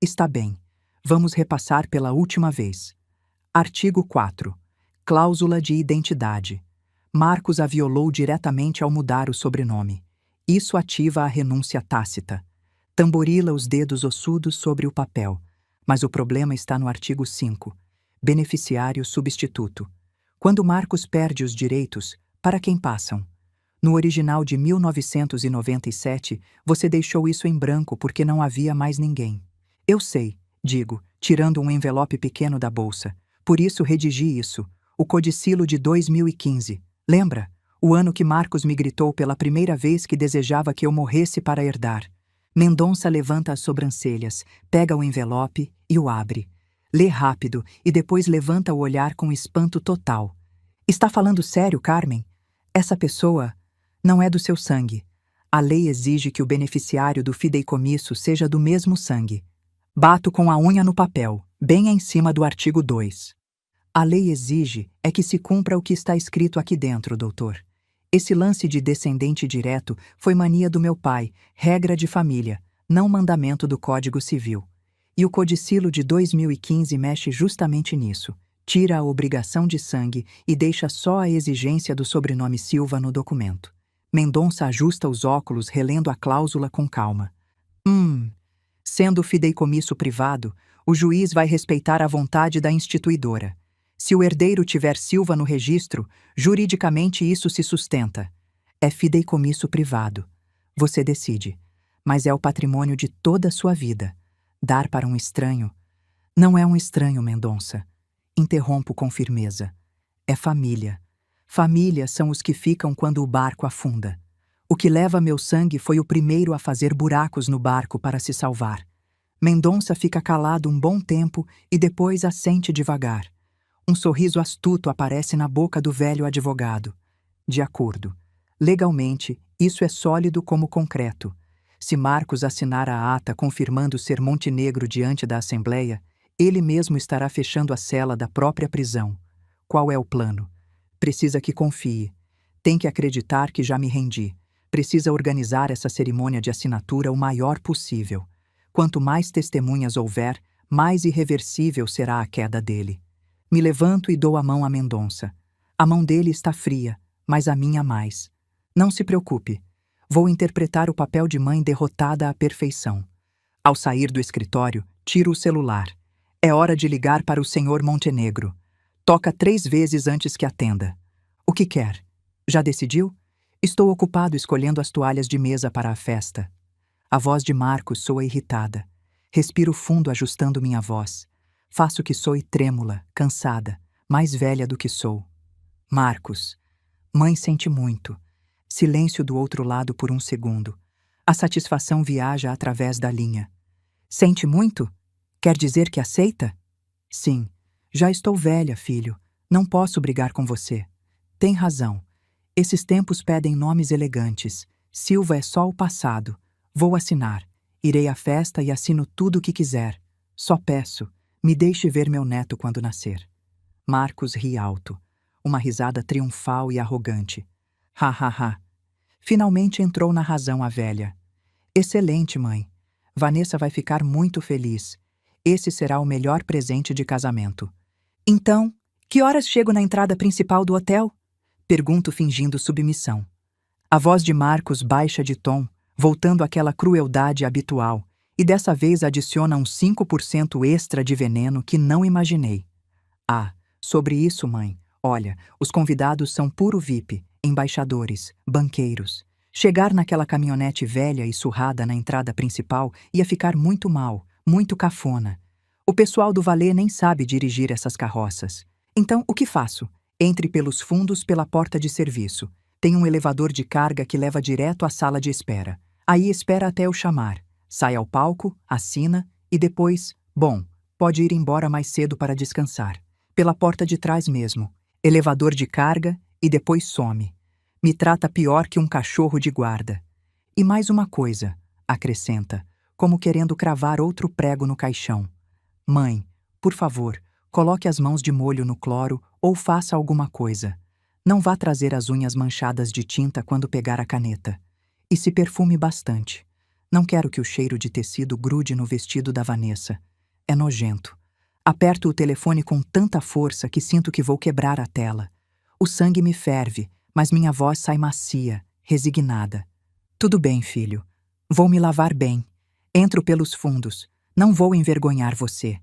Está bem. Vamos repassar pela última vez. Artigo 4. Cláusula de identidade. Marcos a violou diretamente ao mudar o sobrenome. Isso ativa a renúncia tácita. Tamborila os dedos ossudos sobre o papel. Mas o problema está no artigo 5. Beneficiário substituto. Quando Marcos perde os direitos, para quem passam? No original de 1997, você deixou isso em branco porque não havia mais ninguém. Eu sei, digo, tirando um envelope pequeno da bolsa. Por isso redigi isso, o codicilo de 2015. Lembra? O ano que Marcos me gritou pela primeira vez que desejava que eu morresse para herdar. Mendonça levanta as sobrancelhas, pega o envelope e o abre. Lê rápido e depois levanta o olhar com espanto total. Está falando sério, Carmen? Essa pessoa não é do seu sangue. A lei exige que o beneficiário do fideicomisso seja do mesmo sangue. Bato com a unha no papel, bem em cima do artigo 2. A lei exige é que se cumpra o que está escrito aqui dentro, doutor. Esse lance de descendente direto foi mania do meu pai, regra de família, não mandamento do Código Civil. E o codicilo de 2015 mexe justamente nisso. Tira a obrigação de sangue e deixa só a exigência do sobrenome Silva no documento. Mendonça ajusta os óculos relendo a cláusula com calma. Sendo fideicomisso privado, o juiz vai respeitar a vontade da instituidora. Se o herdeiro tiver Silva no registro, juridicamente isso se sustenta. É fideicomisso privado. Você decide. Mas é o patrimônio de toda a sua vida. Dar para um estranho... Não é um estranho, Mendonça. Interrompo com firmeza. É família. Família são os que ficam quando o barco afunda. O que leva meu sangue foi o primeiro a fazer buracos no barco para se salvar. Mendonça fica calado um bom tempo e depois assente devagar. Um sorriso astuto aparece na boca do velho advogado. De acordo. Legalmente, isso é sólido como concreto. Se Marcos assinar a ata confirmando ser Montenegro diante da Assembleia, ele mesmo estará fechando a cela da própria prisão. Qual é o plano? Precisa que confie. Tem que acreditar que já me rendi. Precisa organizar essa cerimônia de assinatura o maior possível. Quanto mais testemunhas houver, mais irreversível será a queda dele. Me levanto e dou a mão a Mendonça. A mão dele está fria, mas a minha mais. Não se preocupe. Vou interpretar o papel de mãe derrotada à perfeição. Ao sair do escritório, tiro o celular. É hora de ligar para o senhor Montenegro. Toca 3 vezes antes que atenda. O que quer? Já decidiu? Estou ocupado escolhendo as toalhas de mesa para a festa. A voz de Marcos soa irritada. Respiro fundo ajustando minha voz. Faço que soe trêmula, cansada, mais velha do que sou. Marcos. Mãe sente muito. Silêncio do outro lado por um segundo. A satisfação viaja através da linha. Sente muito? Quer dizer que aceita? Sim. Já estou velha, filho. Não posso brigar com você. Tem razão. Esses tempos pedem nomes elegantes. Silva é só o passado. Vou assinar. Irei à festa e assino tudo o que quiser. Só peço, me deixe ver meu neto quando nascer. Marcos ri alto. Uma risada triunfal e arrogante. Ha, ha, ha. Finalmente entrou na razão a velha. Excelente, mãe. Vanessa vai ficar muito feliz. Esse será o melhor presente de casamento. Então, que horas chego na entrada principal do hotel? Pergunto fingindo submissão. A voz de Marcos baixa de tom, voltando àquela crueldade habitual, e dessa vez adiciona uns 5% extra de veneno que não imaginei. Ah, sobre isso, mãe, olha, os convidados são puro VIP, embaixadores, banqueiros. Chegar naquela caminhonete velha e surrada na entrada principal ia ficar muito mal, Muito cafona. O pessoal do valet nem sabe dirigir essas carroças. Então, o que faço? Entre pelos fundos pela porta de serviço. Tem um elevador de carga que leva direto à sala de espera. Aí espera até eu chamar. Sai ao palco, assina e depois, bom, pode ir embora mais cedo para descansar. Pela porta de trás mesmo. Elevador de carga e depois some. Me trata pior que um cachorro de guarda. E mais uma coisa, acrescenta, como querendo cravar outro prego no caixão. Mãe, por favor, coloque as mãos de molho no cloro ou faça alguma coisa. Não vá trazer as unhas manchadas de tinta quando pegar a caneta. E se perfume bastante. Não quero que o cheiro de tecido grude no vestido da Vanessa. É nojento. Aperto o telefone com tanta força que sinto que vou quebrar a tela. O sangue me ferve, mas minha voz sai macia, resignada. Tudo bem, filho. Vou me lavar bem. Entro pelos fundos. Não vou envergonhar você.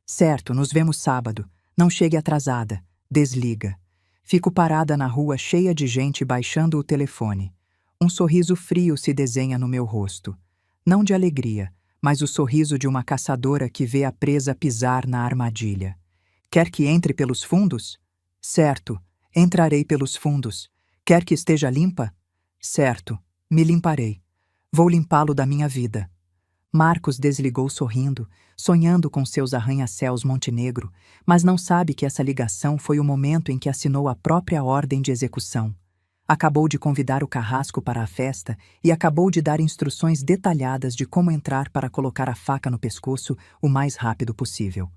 Certo, nos vemos sábado. Não chegue atrasada. Desliga. Fico parada na rua cheia de gente baixando o telefone. Um sorriso frio se desenha no meu rosto. Não de alegria, mas o sorriso de uma caçadora que vê a presa pisar na armadilha. Quer que entre pelos fundos? Certo, entrarei pelos fundos. Quer que esteja limpa? Certo, me limparei. Vou limpá-lo da minha vida. Marcos desligou sorrindo, sonhando com seus arranha-céus Montenegro, mas não sabe que essa ligação foi o momento em que assinou a própria ordem de execução. Acabou de convidar o carrasco para a festa e acabou de dar instruções detalhadas de como entrar para colocar a faca no pescoço o mais rápido possível.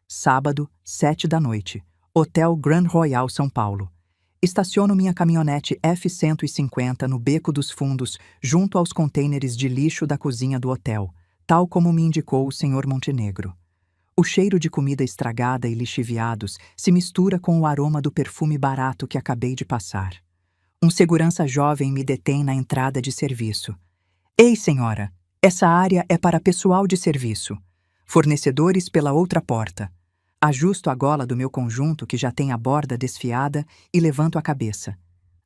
Sábado, 7 da noite. Hotel Grand Royal São Paulo. Estaciono minha caminhonete F-150 no Beco dos Fundos, junto aos contêineres de lixo da cozinha do hotel, tal como me indicou o Sr. Montenegro. O cheiro de comida estragada e lixiviados se mistura com o aroma do perfume barato que acabei de passar. Um segurança jovem me detém na entrada de serviço. Ei, senhora, essa área é para pessoal de serviço. Fornecedores pela outra porta. Ajusto a gola do meu conjunto, que já tem a borda desfiada, e levanto a cabeça.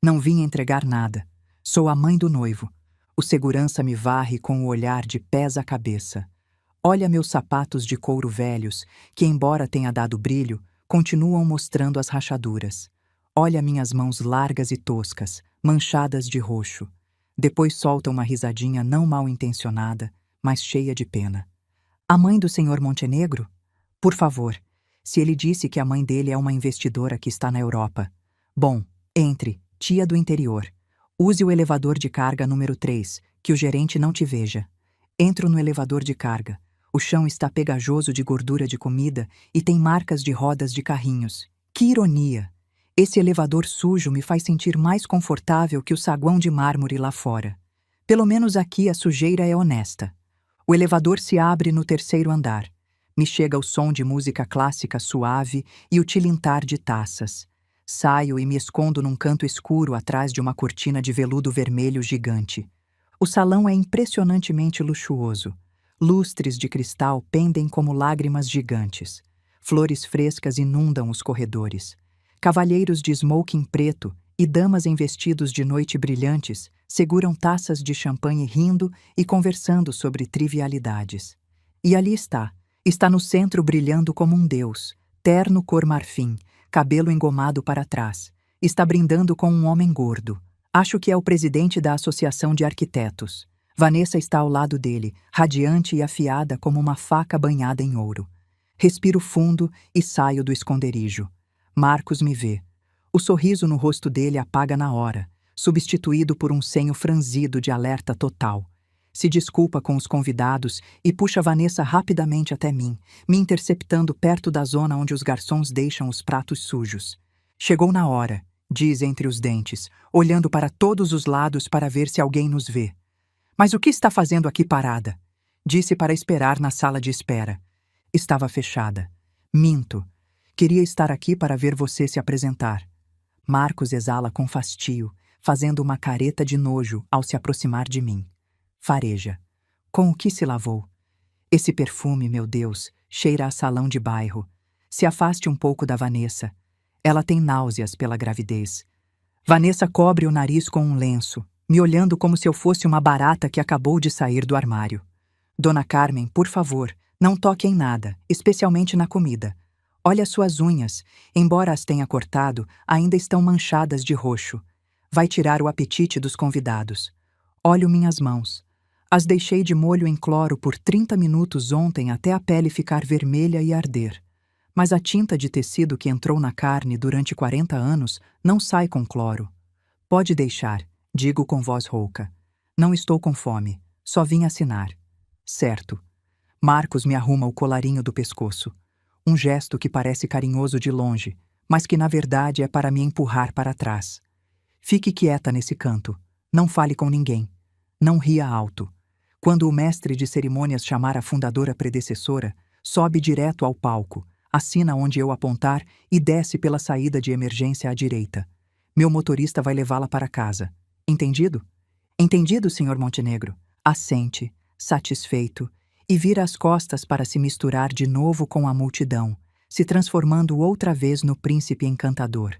Não vim entregar nada. Sou a mãe do noivo. O segurança me varre com o olhar de pés à cabeça. Olha meus sapatos de couro velhos, que, embora tenha dado brilho, continuam mostrando as rachaduras. Olha minhas mãos largas e toscas, manchadas de roxo. Depois solta uma risadinha não mal intencionada, mas cheia de pena. A mãe do Sr. Montenegro? Por favor, se ele disse que a mãe dele é uma investidora que está na Europa. Bom, entre, tia do interior. Use o elevador de carga número 3, que o gerente não te veja. Entro no elevador de carga. O chão está pegajoso de gordura de comida e tem marcas de rodas de carrinhos. Que ironia! Esse elevador sujo me faz sentir mais confortável que o saguão de mármore lá fora. Pelo menos aqui a sujeira é honesta. O elevador se abre no terceiro andar. Me chega o som de música clássica suave e o tilintar de taças. Saio e me escondo num canto escuro atrás de uma cortina de veludo vermelho gigante. O salão é impressionantemente luxuoso. Lustres de cristal pendem como lágrimas gigantes. Flores frescas inundam os corredores. Cavalheiros de smoking preto e damas em vestidos de noite brilhantes seguram taças de champanhe rindo e conversando sobre trivialidades. E ali está no centro brilhando como um deus, terno cor marfim, cabelo engomado para trás. Está brindando com um homem gordo. Acho que é o presidente da Associação de Arquitetos. Vanessa está ao lado dele, radiante e afiada como uma faca banhada em ouro. Respiro fundo e saio do esconderijo. Marcos me vê. O sorriso no rosto dele apaga na hora, substituído por um senho franzido de alerta total. Se desculpa com os convidados e puxa Vanessa rapidamente até mim, me interceptando perto da zona onde os garçons deixam os pratos sujos. Chegou na hora, diz entre os dentes, olhando para todos os lados para ver se alguém nos vê. Mas o que está fazendo aqui parada? Disse para esperar na sala de espera. Estava fechada. Minto. Queria estar aqui para ver você se apresentar. Marcos exala com fastio, fazendo uma careta de nojo ao se aproximar de mim. Fareja. Com o que se lavou? Esse perfume, meu Deus, cheira a salão de bairro. Se afaste um pouco da Vanessa. Ela tem náuseas pela gravidez. Vanessa cobre o nariz com um lenço, me olhando como se eu fosse uma barata que acabou de sair do armário. Dona Carmen, por favor, Não toque em nada, especialmente na comida. Olhe as suas unhas, embora as tenha cortado, ainda estão manchadas de roxo. Vai tirar o apetite dos convidados. Olho minhas mãos. As deixei de molho em cloro por 30 minutos ontem até a pele ficar vermelha e arder. Mas a tinta de tecido que entrou na carne durante 40 anos não sai com cloro. Pode deixar, digo com voz rouca. Não estou com fome, só vim assinar. Certo. Marcos me arruma o colarinho do pescoço. Um gesto que parece carinhoso de longe, mas que na verdade é para me empurrar para trás. Fique quieta nesse canto. Não fale com ninguém. Não ria alto. Quando o mestre de cerimônias chamar a fundadora predecessora, sobe direto ao palco, assina onde eu apontar e desce pela saída de emergência à direita. Meu motorista vai levá-la para casa. Entendido? Entendido, Sr. Montenegro. Assente, satisfeito, e vira as costas para se misturar de novo com a multidão, se transformando outra vez no príncipe encantador.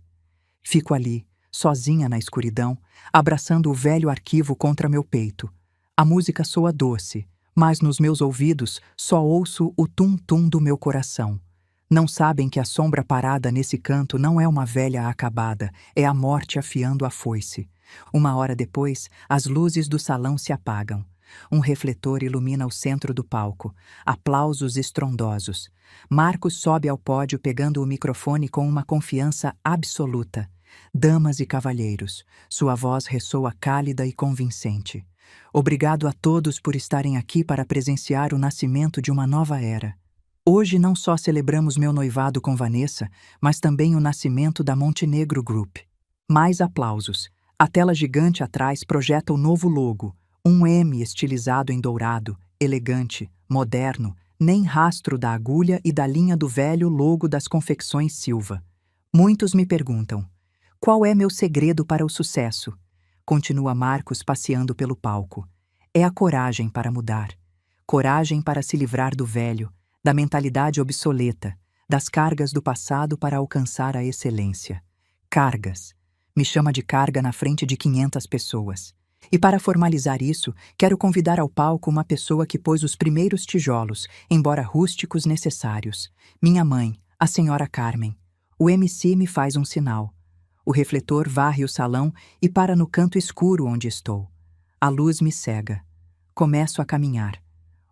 Fico ali, sozinha na escuridão, abraçando o velho arquivo contra meu peito. A música soa doce, mas nos meus ouvidos só ouço o tum-tum do meu coração. Não sabem que a sombra parada nesse canto não é uma velha acabada, é a morte afiando a foice. 1 hora depois, as luzes do salão se apagam. Um refletor ilumina o centro do palco. Aplausos estrondosos. Marcos sobe ao pódio pegando o microfone com uma confiança absoluta. Damas e cavalheiros, sua voz ressoa cálida e convincente. Obrigado a todos por estarem aqui para presenciar o nascimento de uma nova era. Hoje não só celebramos meu noivado com Vanessa, mas também o nascimento da Montenegro Group. Mais aplausos. A tela gigante atrás projeta o novo logo, um M estilizado em dourado, elegante, moderno, nem rastro da agulha e da linha do velho logo das confecções Silva. Muitos me perguntam, qual é meu segredo para o sucesso? Continua Marcos passeando pelo palco. É a coragem para mudar. Coragem para se livrar do velho, da mentalidade obsoleta, das cargas do passado para alcançar a excelência. Cargas. Me chama de carga na frente de 500 pessoas. E para formalizar isso, quero convidar ao palco uma pessoa que pôs os primeiros tijolos, embora rústicos necessários. Minha mãe, a senhora Carmen. O MC me faz um sinal. O refletor varre o salão e para no canto escuro onde estou. A luz me cega. Começo a caminhar.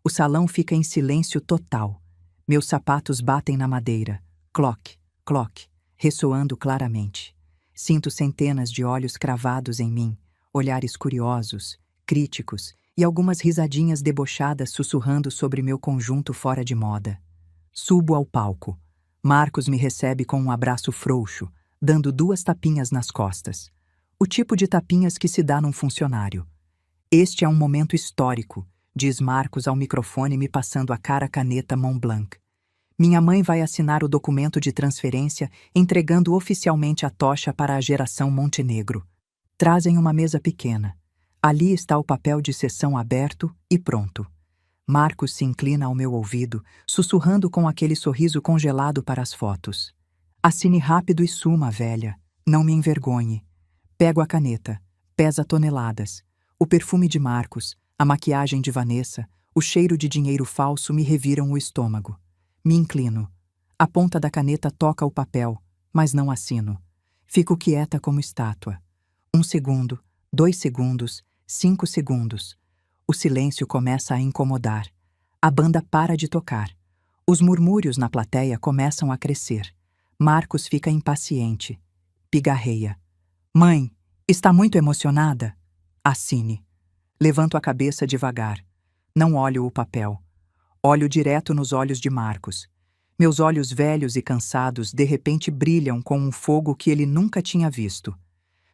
O salão fica em silêncio total. Meus sapatos batem na madeira. Cloc, cloc, ressoando claramente. Sinto centenas de olhos cravados em mim, olhares curiosos, críticos e algumas risadinhas debochadas sussurrando sobre meu conjunto fora de moda. Subo ao palco. Marcos me recebe com um abraço frouxo, dando 2 tapinhas nas costas. O tipo de tapinhas que se dá num funcionário. Este é um momento histórico, diz Marcos ao microfone me passando a cara caneta Montblanc. Minha mãe vai assinar o documento de transferência, entregando oficialmente a tocha para a geração Montenegro. Trazem uma mesa pequena. Ali está o papel de sessão aberto e pronto. Marcos se inclina ao meu ouvido, sussurrando com aquele sorriso congelado para as fotos. Assine rápido e suma, velha. Não me envergonhe. Pego a caneta. Pesa toneladas. O perfume de Marcos, a maquiagem de Vanessa, o cheiro de dinheiro falso me reviram o estômago. Me inclino. A ponta da caneta toca o papel, mas não assino. Fico quieta como estátua. 1 segundo, 2 segundos, 5 segundos. O silêncio começa a incomodar. A banda para de tocar. Os murmúrios na plateia começam a crescer. Marcos fica impaciente. Pigarreia. Mãe, está muito emocionada? Assine. Levanto a cabeça devagar. Não olho o papel. Olho direto nos olhos de Marcos. Meus olhos velhos e cansados de repente brilham com um fogo que ele nunca tinha visto.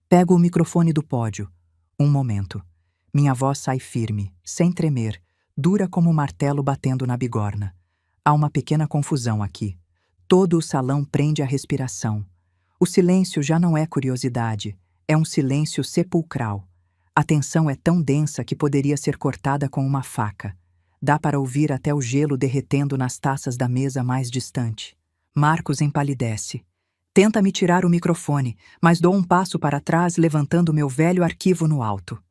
Pego o microfone do pódio. Um momento. Minha voz sai firme, sem tremer, dura como um martelo batendo na bigorna. Há uma pequena confusão aqui. Todo o salão prende a respiração. O silêncio já não é curiosidade, é um silêncio sepulcral. A tensão é tão densa que poderia ser cortada com uma faca. Dá para ouvir até o gelo derretendo nas taças da mesa mais distante. Marcos empalidece. Tenta me tirar o microfone, mas dou um passo para trás levantando meu velho arquivo no alto.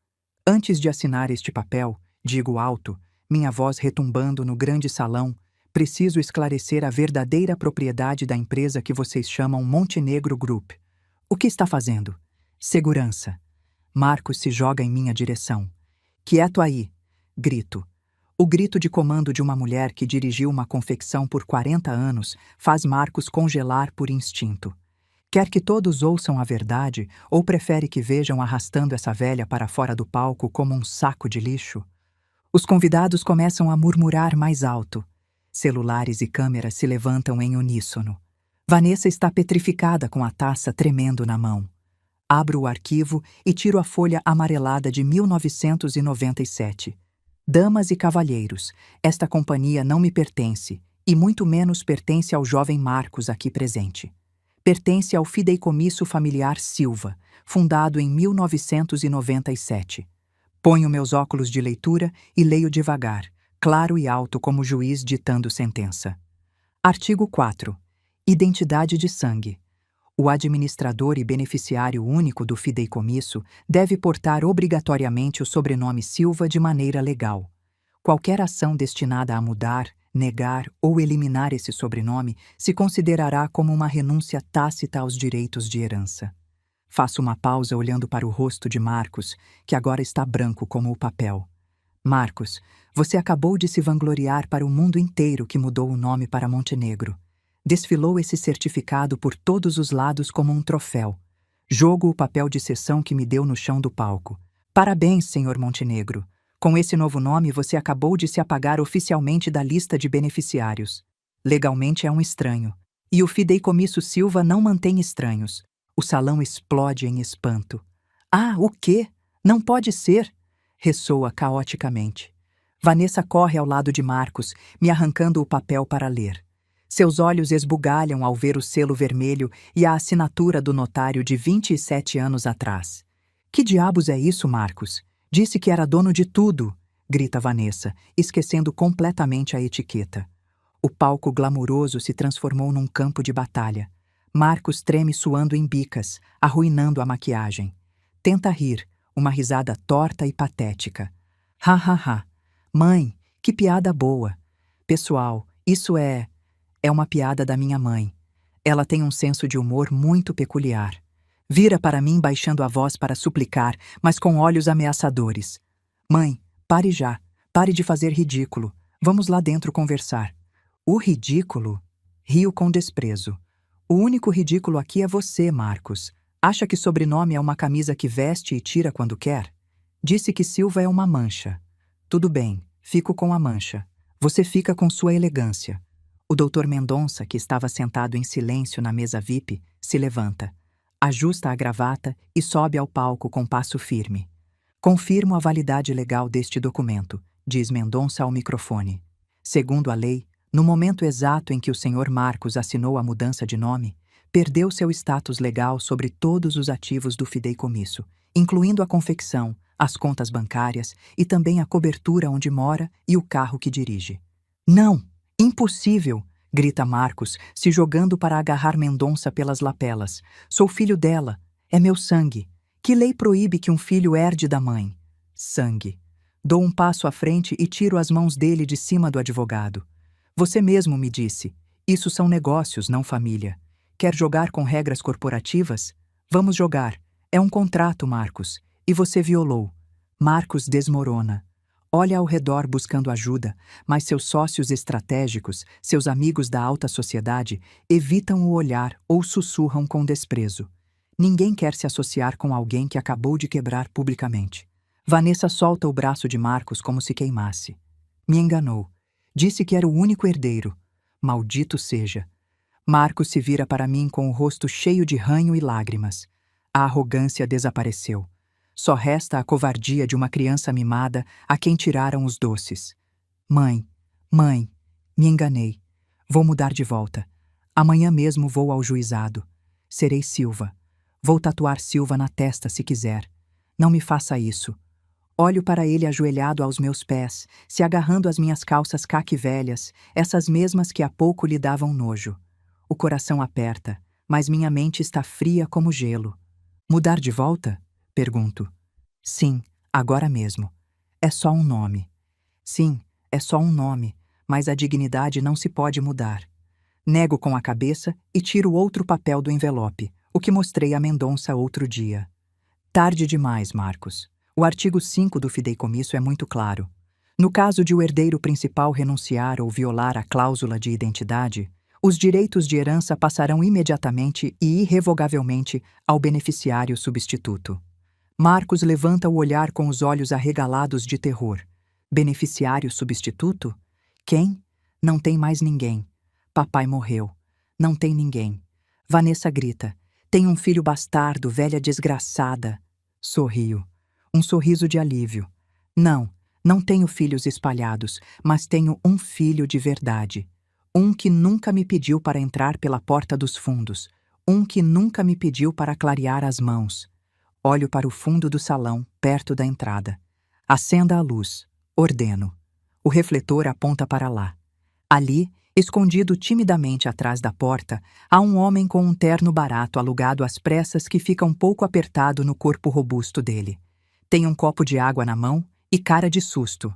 Antes de assinar este papel, digo alto, minha voz retumbando no grande salão, Preciso esclarecer a verdadeira propriedade da empresa que vocês chamam Montenegro Group. O que está fazendo? Segurança. Marcos se joga em minha direção. Quieto aí! Grito. O grito de comando de uma mulher que dirigiu uma confecção por 40 anos faz Marcos congelar por instinto. Quer que todos ouçam a verdade ou prefere que vejam arrastando essa velha para fora do palco como um saco de lixo? Os convidados começam a murmurar mais alto. Celulares e câmeras se levantam em uníssono. Vanessa está petrificada com a taça tremendo na mão. Abro o arquivo e tiro a folha amarelada de 1997. Damas e cavalheiros, esta companhia não me pertence, e muito menos pertence ao jovem Marcos aqui presente. Pertence ao Fideicomisso Familiar Silva, fundado em 1997. Ponho meus óculos de leitura e leio devagar, claro e alto como juiz ditando sentença. Artigo 4. Identidade de sangue. O administrador e beneficiário único do fideicomisso deve portar obrigatoriamente o sobrenome Silva de maneira legal. Qualquer ação destinada a mudar, negar ou eliminar esse sobrenome se considerará como uma renúncia tácita aos direitos de herança. Faço uma pausa olhando para o rosto de Marcos, que agora está branco como o papel. Marcos, você acabou de se vangloriar para o mundo inteiro que mudou o nome para Montenegro. Desfilou esse certificado por todos os lados como um troféu. Jogo o papel de sessão que me deu no chão do palco. Parabéns, senhor Montenegro. Com esse novo nome você acabou de se apagar oficialmente da lista de beneficiários. Legalmente é um estranho. E o Fideicomisso Silva não mantém estranhos. O salão explode em espanto. Ah, o quê? Não pode ser! Ressoa caoticamente. Vanessa corre ao lado de Marcos, me arrancando o papel para ler. Seus olhos esbugalham ao ver o selo vermelho e a assinatura do notário de 27 anos atrás. Que diabos é isso, Marcos? Disse que era dono de tudo, grita Vanessa, esquecendo completamente a etiqueta. O palco glamuroso se transformou num campo de batalha. Marcos treme suando em bicas, arruinando a maquiagem. Tenta rir, uma risada torta e patética. Ha ha ha. Mãe, que piada boa. Pessoal, isso é uma piada da minha mãe. Ela tem um senso de humor muito peculiar. Vira para mim baixando a voz para suplicar, mas com olhos ameaçadores. Mãe, pare já. Pare de fazer ridículo. Vamos lá dentro conversar. O ridículo? Rio com desprezo. O único ridículo aqui é você, Marcos. Acha que sobrenome é uma camisa que veste e tira quando quer? Disse que Silva é uma mancha. Tudo bem, fico com a mancha. Você fica com sua elegância. O Dr. Mendonça, que estava sentado em silêncio na mesa VIP, se levanta, ajusta a gravata e sobe ao palco com passo firme. Confirmo a validade legal deste documento, diz Mendonça ao microfone. Segundo a lei, no momento exato em que o Sr. Marcos assinou a mudança de nome, perdeu seu status legal sobre todos os ativos do fideicomisso, incluindo a confecção, as contas bancárias e também a cobertura onde mora e o carro que dirige. Não! Impossível! Grita Marcos, se jogando para agarrar Mendonça pelas lapelas. Sou filho dela. É meu sangue. Que lei proíbe que um filho herde da mãe? Sangue. Dou um passo à frente e tiro as mãos dele de cima do advogado. Você mesmo me disse. Isso são negócios, não família. Quer jogar com regras corporativas? Vamos jogar. É um contrato, Marcos. E você violou. Marcos desmorona. Olha ao redor buscando ajuda, mas seus sócios estratégicos, seus amigos da alta sociedade, evitam o olhar ou sussurram com desprezo. Ninguém quer se associar com alguém que acabou de quebrar publicamente. Vanessa solta o braço de Marcos como se queimasse. Me enganou. Disse que era o único herdeiro. Maldito seja. Marcos se vira para mim com o rosto cheio de ranho e lágrimas. A arrogância desapareceu. Só resta a covardia de uma criança mimada a quem tiraram os doces. Mãe, me enganei. Vou mudar de volta. Amanhã mesmo vou ao juizado. Serei Silva. Vou tatuar Silva na testa se quiser. Não me faça isso. Olho para ele ajoelhado aos meus pés, se agarrando às minhas calças caque velhas, essas mesmas que há pouco lhe davam nojo. O coração aperta, mas minha mente está fria como gelo. Mudar de volta? Pergunto. Sim, agora mesmo. É só um nome. Sim, é só um nome, mas a dignidade não se pode mudar. Nego com a cabeça e tiro outro papel do envelope, o que mostrei a Mendonça outro dia. Tarde demais, Marcos. O artigo 5 do fideicomisso é muito claro. No caso de o herdeiro principal renunciar ou violar a cláusula de identidade, os direitos de herança passarão imediatamente e irrevogavelmente ao beneficiário substituto. Marcos levanta o olhar com os olhos arregalados de terror. Beneficiário substituto? Quem? Não tem mais ninguém. Papai morreu. Não tem ninguém. Vanessa grita. Tem um filho bastardo, velha desgraçada. Sorrio. Um sorriso de alívio. Não tenho filhos espalhados, mas tenho um filho de verdade. Um que nunca me pediu para entrar pela porta dos fundos. Um que nunca me pediu para clarear as mãos. Olho para o fundo do salão, perto da entrada. Acenda a luz. Ordeno. O refletor aponta para lá. Ali, escondido timidamente atrás da porta, há um homem com um terno barato alugado às pressas que fica um pouco apertado no corpo robusto dele. Tem um copo de água na mão e cara de susto.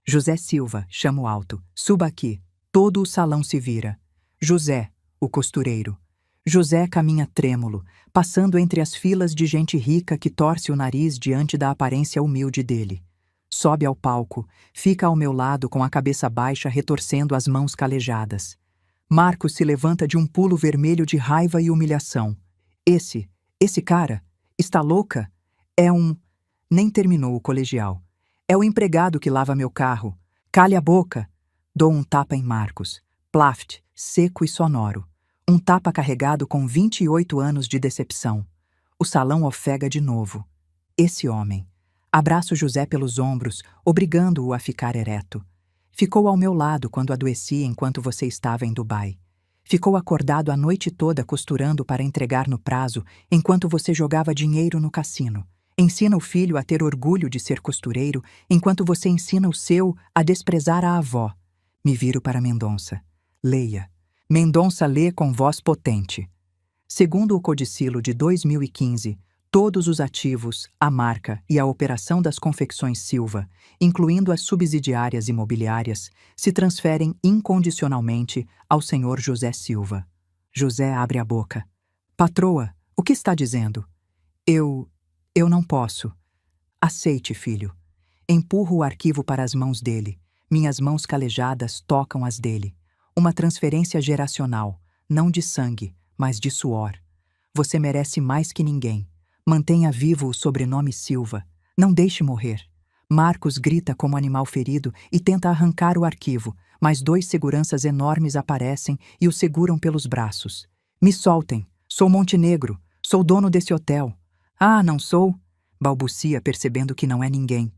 José Silva, chamo alto. Suba aqui. Todo o salão se vira. José, o costureiro. José caminha trêmulo, passando entre as filas de gente rica que torce o nariz diante da aparência humilde dele. Sobe ao palco, fica ao meu lado com a cabeça baixa retorcendo as mãos calejadas. Marcos se levanta de um pulo vermelho de raiva e humilhação. Esse cara, está louca? Nem terminou o colegial. É o empregado que lava meu carro. Cale a boca! Dou um tapa em Marcos. Plaft, seco e sonoro. Um tapa carregado com 28 anos de decepção. O salão ofega de novo. Esse homem. Abraço José pelos ombros, obrigando-o a ficar ereto. Ficou ao meu lado quando adoeci enquanto você estava em Dubai. Ficou acordado a noite toda costurando para entregar no prazo enquanto você jogava dinheiro no cassino. Ensina o filho a ter orgulho de ser costureiro enquanto você ensina o seu a desprezar a avó. Me viro para Mendonça. Leia. Mendonça lê com voz potente. Segundo o Codicilo de 2015, todos os ativos, a marca e a operação das Confecções Silva, incluindo as subsidiárias imobiliárias, se transferem incondicionalmente ao senhor José Silva. José abre a boca. Patroa, o que está dizendo? Eu não posso. Aceite, filho. Empurro o arquivo para as mãos dele. Minhas mãos calejadas tocam as dele. Uma transferência geracional, não de sangue, mas de suor. Você merece mais que ninguém. Mantenha vivo o sobrenome Silva. Não deixe morrer. Marcos grita como animal ferido e tenta arrancar o arquivo, mas 2 seguranças enormes aparecem e o seguram pelos braços. Me soltem. Sou Montenegro. Sou dono desse hotel. Ah, não sou? Balbucia, percebendo que não é ninguém.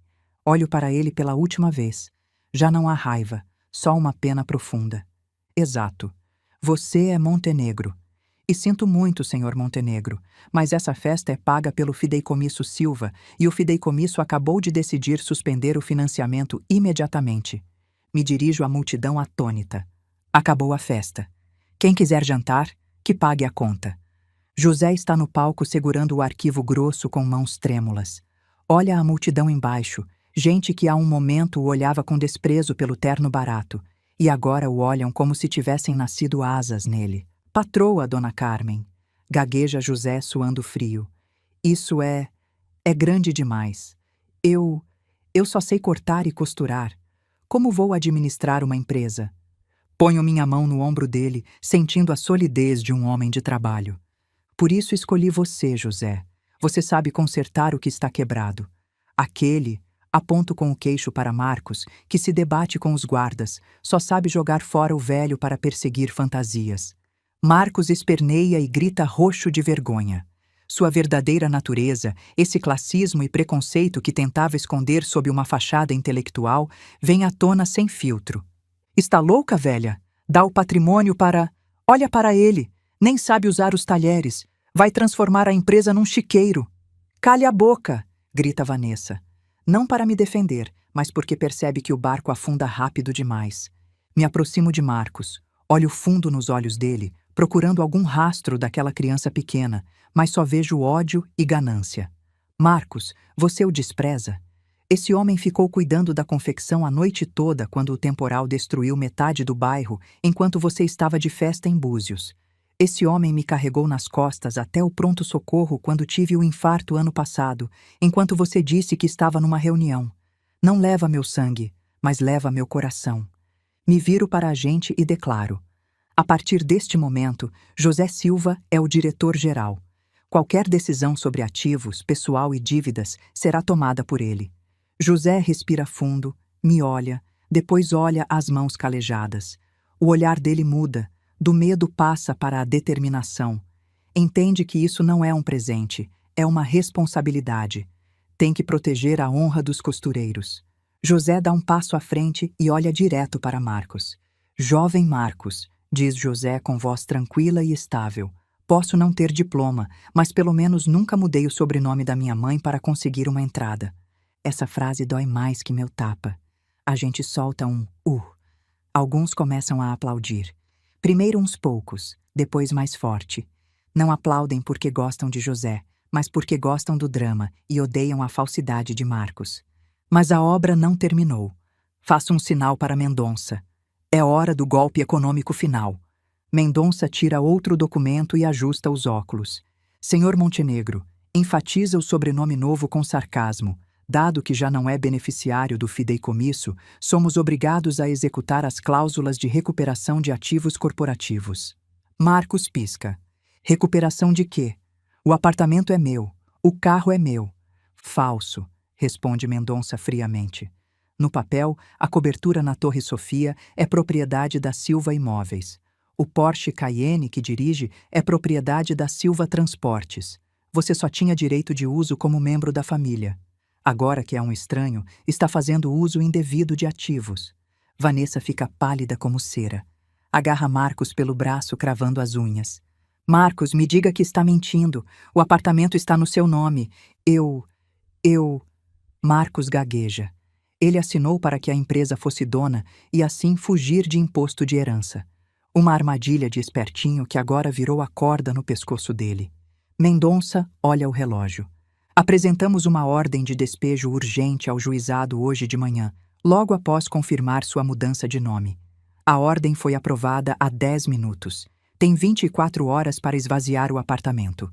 Olho para ele pela última vez. Já não há raiva, só uma pena profunda. Exato. Você é Montenegro. E sinto muito, senhor Montenegro, mas essa festa é paga pelo fideicomisso Silva e o fideicomisso acabou de decidir suspender o financiamento imediatamente. Me dirijo à multidão atônita. Acabou a festa. Quem quiser jantar, que pague a conta. José está no palco segurando o arquivo grosso com mãos trêmulas. Olha a multidão embaixo, gente que há um momento o olhava com desprezo pelo terno barato, e agora o olham como se tivessem nascido asas nele. Patroa, dona Carmen. Gagueja José suando frio. Isso é grande demais. Eu só sei cortar e costurar. Como vou administrar uma empresa? Ponho minha mão no ombro dele, sentindo a solidez de um homem de trabalho. Por isso escolhi você, José. Você sabe consertar o que está quebrado. Aquele, aponto com o queixo para Marcos, que se debate com os guardas, só sabe jogar fora o velho para perseguir fantasias. Marcos esperneia e grita roxo de vergonha. Sua verdadeira natureza, esse classismo e preconceito que tentava esconder sob uma fachada intelectual, vem à tona sem filtro. Está louca, velha? Dá o patrimônio para... Olha para ele! Nem sabe usar os talheres. Vai transformar a empresa num chiqueiro. Cale a boca, grita Vanessa. Não para me defender, mas porque percebe que o barco afunda rápido demais. Me aproximo de Marcos. Olho fundo nos olhos dele, procurando algum rastro daquela criança pequena, mas só vejo ódio e ganância. Marcos, você o despreza? Esse homem ficou cuidando da confecção a noite toda quando o temporal destruiu metade do bairro enquanto você estava de festa em Búzios. Esse homem me carregou nas costas até o pronto-socorro quando tive o infarto ano passado, enquanto você disse que estava numa reunião. Não leva meu sangue, mas leva meu coração. Me viro para a gente e declaro: a partir deste momento, José Silva é o diretor-geral. Qualquer decisão sobre ativos, pessoal e dívidas será tomada por ele. José respira fundo, me olha, depois olha as mãos calejadas. O olhar dele muda, do medo passa para a determinação. Entende que isso não é um presente, é uma responsabilidade. Tem que proteger a honra dos costureiros. José dá um passo à frente e olha direto para Marcos. Jovem Marcos, diz José com voz tranquila e estável. Posso não ter diploma, mas pelo menos nunca mudei o sobrenome da minha mãe para conseguir uma entrada. Essa frase dói mais que meu tapa. A gente solta um Alguns começam a aplaudir. Primeiro uns poucos, depois mais forte. Não aplaudem porque gostam de José, mas porque gostam do drama e odeiam a falsidade de Marcos. Mas a obra não terminou. Faço um sinal para Mendonça. É hora do golpe econômico final. Mendonça tira outro documento e ajusta os óculos. Senhor Montenegro, enfatiza o sobrenome novo com sarcasmo. Dado que já não é beneficiário do fideicomisso, somos obrigados a executar as cláusulas de recuperação de ativos corporativos. Marcos pisca. Recuperação de quê? O apartamento é meu. O carro é meu. Falso, responde Mendonça friamente. No papel, a cobertura na Torre Sofia é propriedade da Silva Imóveis. O Porsche Cayenne que dirige é propriedade da Silva Transportes. Você só tinha direito de uso como membro da família. Agora que é um estranho, está fazendo uso indevido de ativos. Vanessa fica pálida como cera. Agarra Marcos pelo braço, cravando as unhas. Marcos, me diga que está mentindo. O apartamento está no seu nome. Marcos gagueja. Ele assinou para que a empresa fosse dona e assim fugir de imposto de herança. Uma armadilha de espertinho que agora virou a corda no pescoço dele. Mendonça olha o relógio. Apresentamos uma ordem de despejo urgente ao juizado hoje de manhã, logo após confirmar sua mudança de nome. A ordem foi aprovada há 10 minutos. Tem 24 horas para esvaziar o apartamento.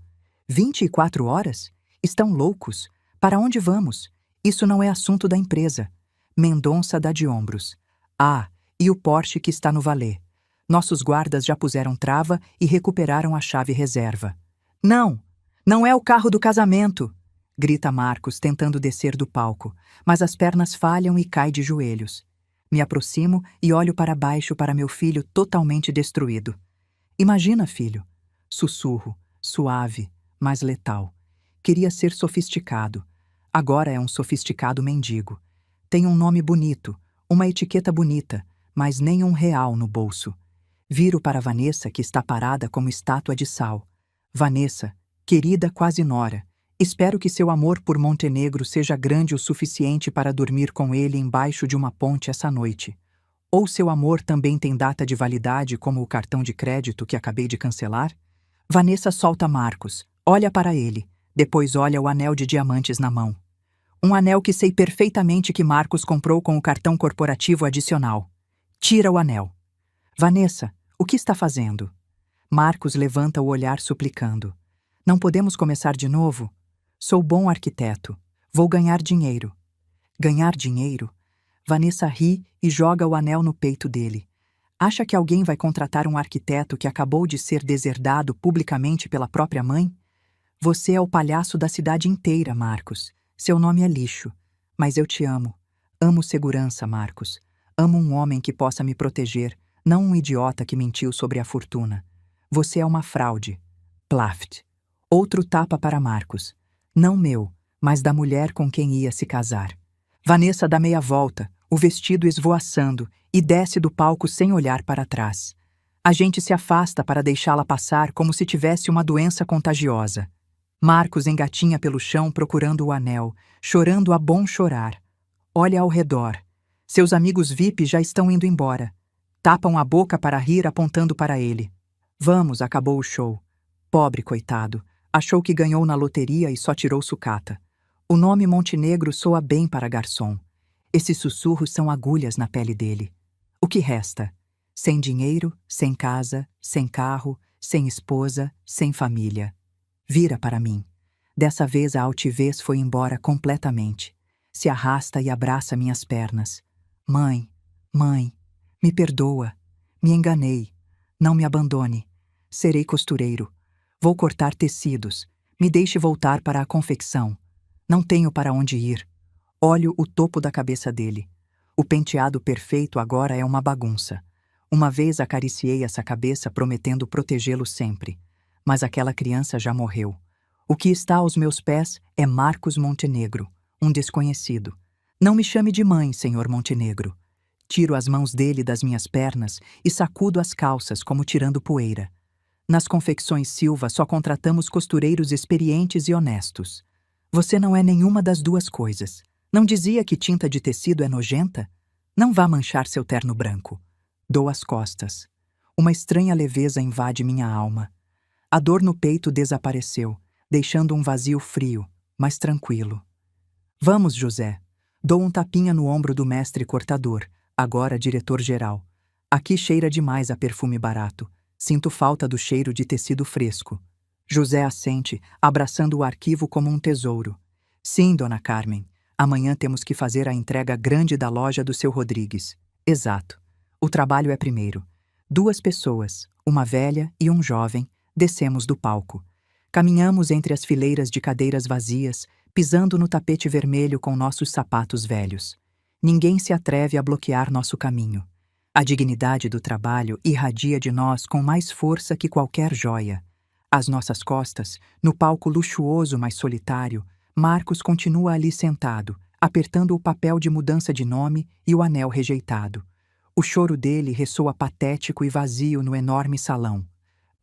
24 horas? Estão loucos? Para onde vamos? Isso não é assunto da empresa. Mendonça dá de ombros. Ah, e o Porsche que está no valet. Nossos guardas já puseram trava e recuperaram a chave reserva. Não! Não é o carro do casamento! Grita Marcos, tentando descer do palco, mas as pernas falham e cai de joelhos. Me aproximo e olho para baixo para meu filho totalmente destruído. Imagina, filho. Sussurro, suave, mas letal. Queria ser sofisticado. Agora é um sofisticado mendigo. Tem um nome bonito, uma etiqueta bonita, mas nem um real no bolso. Viro para Vanessa, que está parada como estátua de sal. Vanessa, querida quase nora, espero que seu amor por Montenegro seja grande o suficiente para dormir com ele embaixo de uma ponte essa noite. Ou seu amor também tem data de validade como o cartão de crédito que acabei de cancelar? Vanessa solta Marcos, olha para ele, depois olha o anel de diamantes na mão. Um anel que sei perfeitamente que Marcos comprou com o cartão corporativo adicional. Tira o anel. Vanessa, o que está fazendo? Marcos levanta o olhar suplicando. Não podemos começar de novo? Sou bom arquiteto. Vou ganhar dinheiro. Ganhar dinheiro? Vanessa ri e joga o anel no peito dele. Acha que alguém vai contratar um arquiteto que acabou de ser deserdado publicamente pela própria mãe? Você é o palhaço da cidade inteira, Marcos. Seu nome é lixo. Mas eu te amo. Amo segurança, Marcos. Amo um homem que possa me proteger, não um idiota que mentiu sobre a fortuna. Você é uma fraude. Plaft. Outro tapa para Marcos. Não meu, mas da mulher com quem ia se casar. Vanessa dá meia volta, o vestido esvoaçando, e desce do palco sem olhar para trás. A gente se afasta para deixá-la passar como se tivesse uma doença contagiosa. Marcos engatinha pelo chão procurando o anel, chorando a bom chorar. Olha ao redor. Seus amigos VIP já estão indo embora. Tapam a boca para rir apontando para ele. Vamos, acabou o show. Pobre coitado. Achou que ganhou na loteria e só tirou sucata. O nome Montenegro soa bem para garçom. Esses sussurros são agulhas na pele dele. O que resta? Sem dinheiro, sem casa, sem carro, sem esposa, sem família. Vira para mim. Dessa vez a altivez foi embora completamente. Se arrasta e abraça minhas pernas. Mãe, mãe, me perdoa. Me enganei. Não me abandone. Serei costureiro. Vou cortar tecidos. Me deixe voltar para a confecção. Não tenho para onde ir. Olho o topo da cabeça dele. O penteado perfeito agora é uma bagunça. Uma vez acariciei essa cabeça prometendo protegê-lo sempre. Mas aquela criança já morreu. O que está aos meus pés é Marcos Montenegro, um desconhecido. Não me chame de mãe, senhor Montenegro. Tiro as mãos dele das minhas pernas e sacudo as calças como tirando poeira. Nas confecções Silva só contratamos costureiros experientes e honestos. Você não é nenhuma das duas coisas. Não dizia que tinta de tecido é nojenta? Não vá manchar seu terno branco. Dou as costas. Uma estranha leveza invade minha alma. A dor no peito desapareceu, deixando um vazio frio, mas tranquilo. Vamos, José. Dou um tapinha no ombro do mestre cortador, agora diretor-geral. Aqui cheira demais a perfume barato. Sinto falta do cheiro de tecido fresco. José assente, abraçando o arquivo como um tesouro. Sim, dona Carmen. Amanhã temos que fazer a entrega grande da loja do seu Rodrigues. Exato. O trabalho é primeiro. 2 pessoas, uma velha e um jovem, descemos do palco. Caminhamos entre as fileiras de cadeiras vazias, pisando no tapete vermelho com nossos sapatos velhos. Ninguém se atreve a bloquear nosso caminho. A dignidade do trabalho irradia de nós com mais força que qualquer joia. Às nossas costas, no palco luxuoso mas solitário, Marcos continua ali sentado, apertando o papel de mudança de nome e o anel rejeitado. O choro dele ressoa patético e vazio no enorme salão.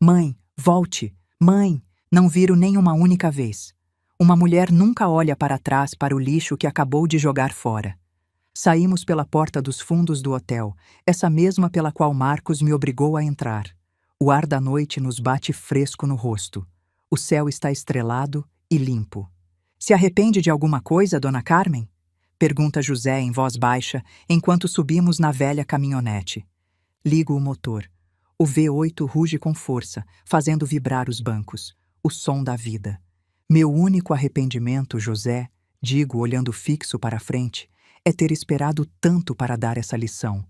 Mãe, volte! Mãe! Não viro nem uma única vez. Uma mulher nunca olha para trás para o lixo que acabou de jogar fora. Saímos pela porta dos fundos do hotel, essa mesma pela qual Marcos me obrigou a entrar. O ar da noite nos bate fresco no rosto. O céu está estrelado e limpo. Se arrepende de alguma coisa, dona Carmen? Pergunta José em voz baixa, enquanto subimos na velha caminhonete. Ligo o motor. O V8 ruge com força, fazendo vibrar os bancos. O som da vida. Meu único arrependimento, José, digo olhando fixo para a frente, é ter esperado tanto para dar essa lição.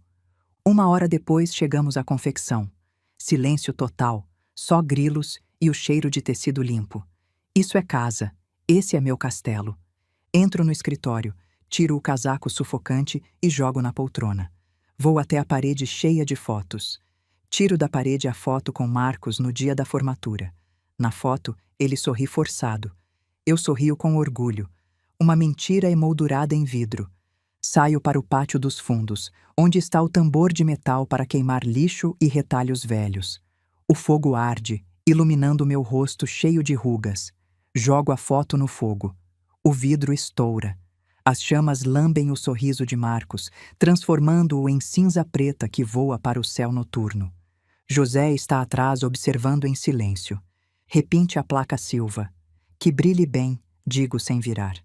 1 hora depois chegamos à confecção. Silêncio total, só grilos e o cheiro de tecido limpo. Isso é casa, esse é meu castelo. Entro no escritório, tiro o casaco sufocante e jogo na poltrona. Vou até a parede cheia de fotos. Tiro da parede a foto com Marcos no dia da formatura. Na foto, ele sorri forçado. Eu sorrio com orgulho. Uma mentira emoldurada em vidro. Saio para o pátio dos fundos, onde está o tambor de metal para queimar lixo e retalhos velhos. O fogo arde, iluminando meu rosto cheio de rugas. Jogo a foto no fogo. O vidro estoura. As chamas lambem o sorriso de Marcos, transformando-o em cinza preta que voa para o céu noturno. José está atrás observando em silêncio. Repinte a placa Silva. Que brilhe bem, digo sem virar.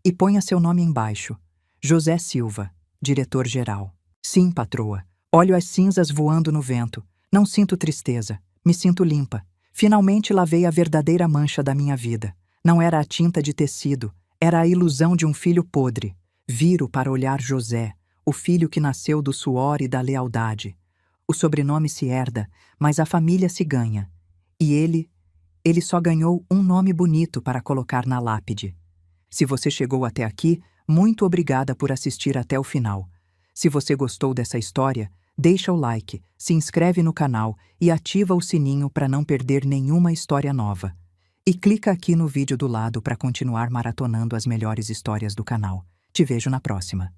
E ponha seu nome embaixo. José Silva, diretor-geral. Sim, patroa. Olho as cinzas voando no vento. Não sinto tristeza. Me sinto limpa. Finalmente lavei a verdadeira mancha da minha vida. Não era a tinta de tecido. Era a ilusão de um filho podre. Viro para olhar José, o filho que nasceu do suor e da lealdade. O sobrenome se herda, mas a família se ganha. E ele só ganhou um nome bonito para colocar na lápide. Se você chegou até aqui, muito obrigada por assistir até o final. Se você gostou dessa história, deixa o like, se inscreve no canal e ativa o sininho para não perder nenhuma história nova. E clica aqui no vídeo do lado para continuar maratonando as melhores histórias do canal. Te vejo na próxima.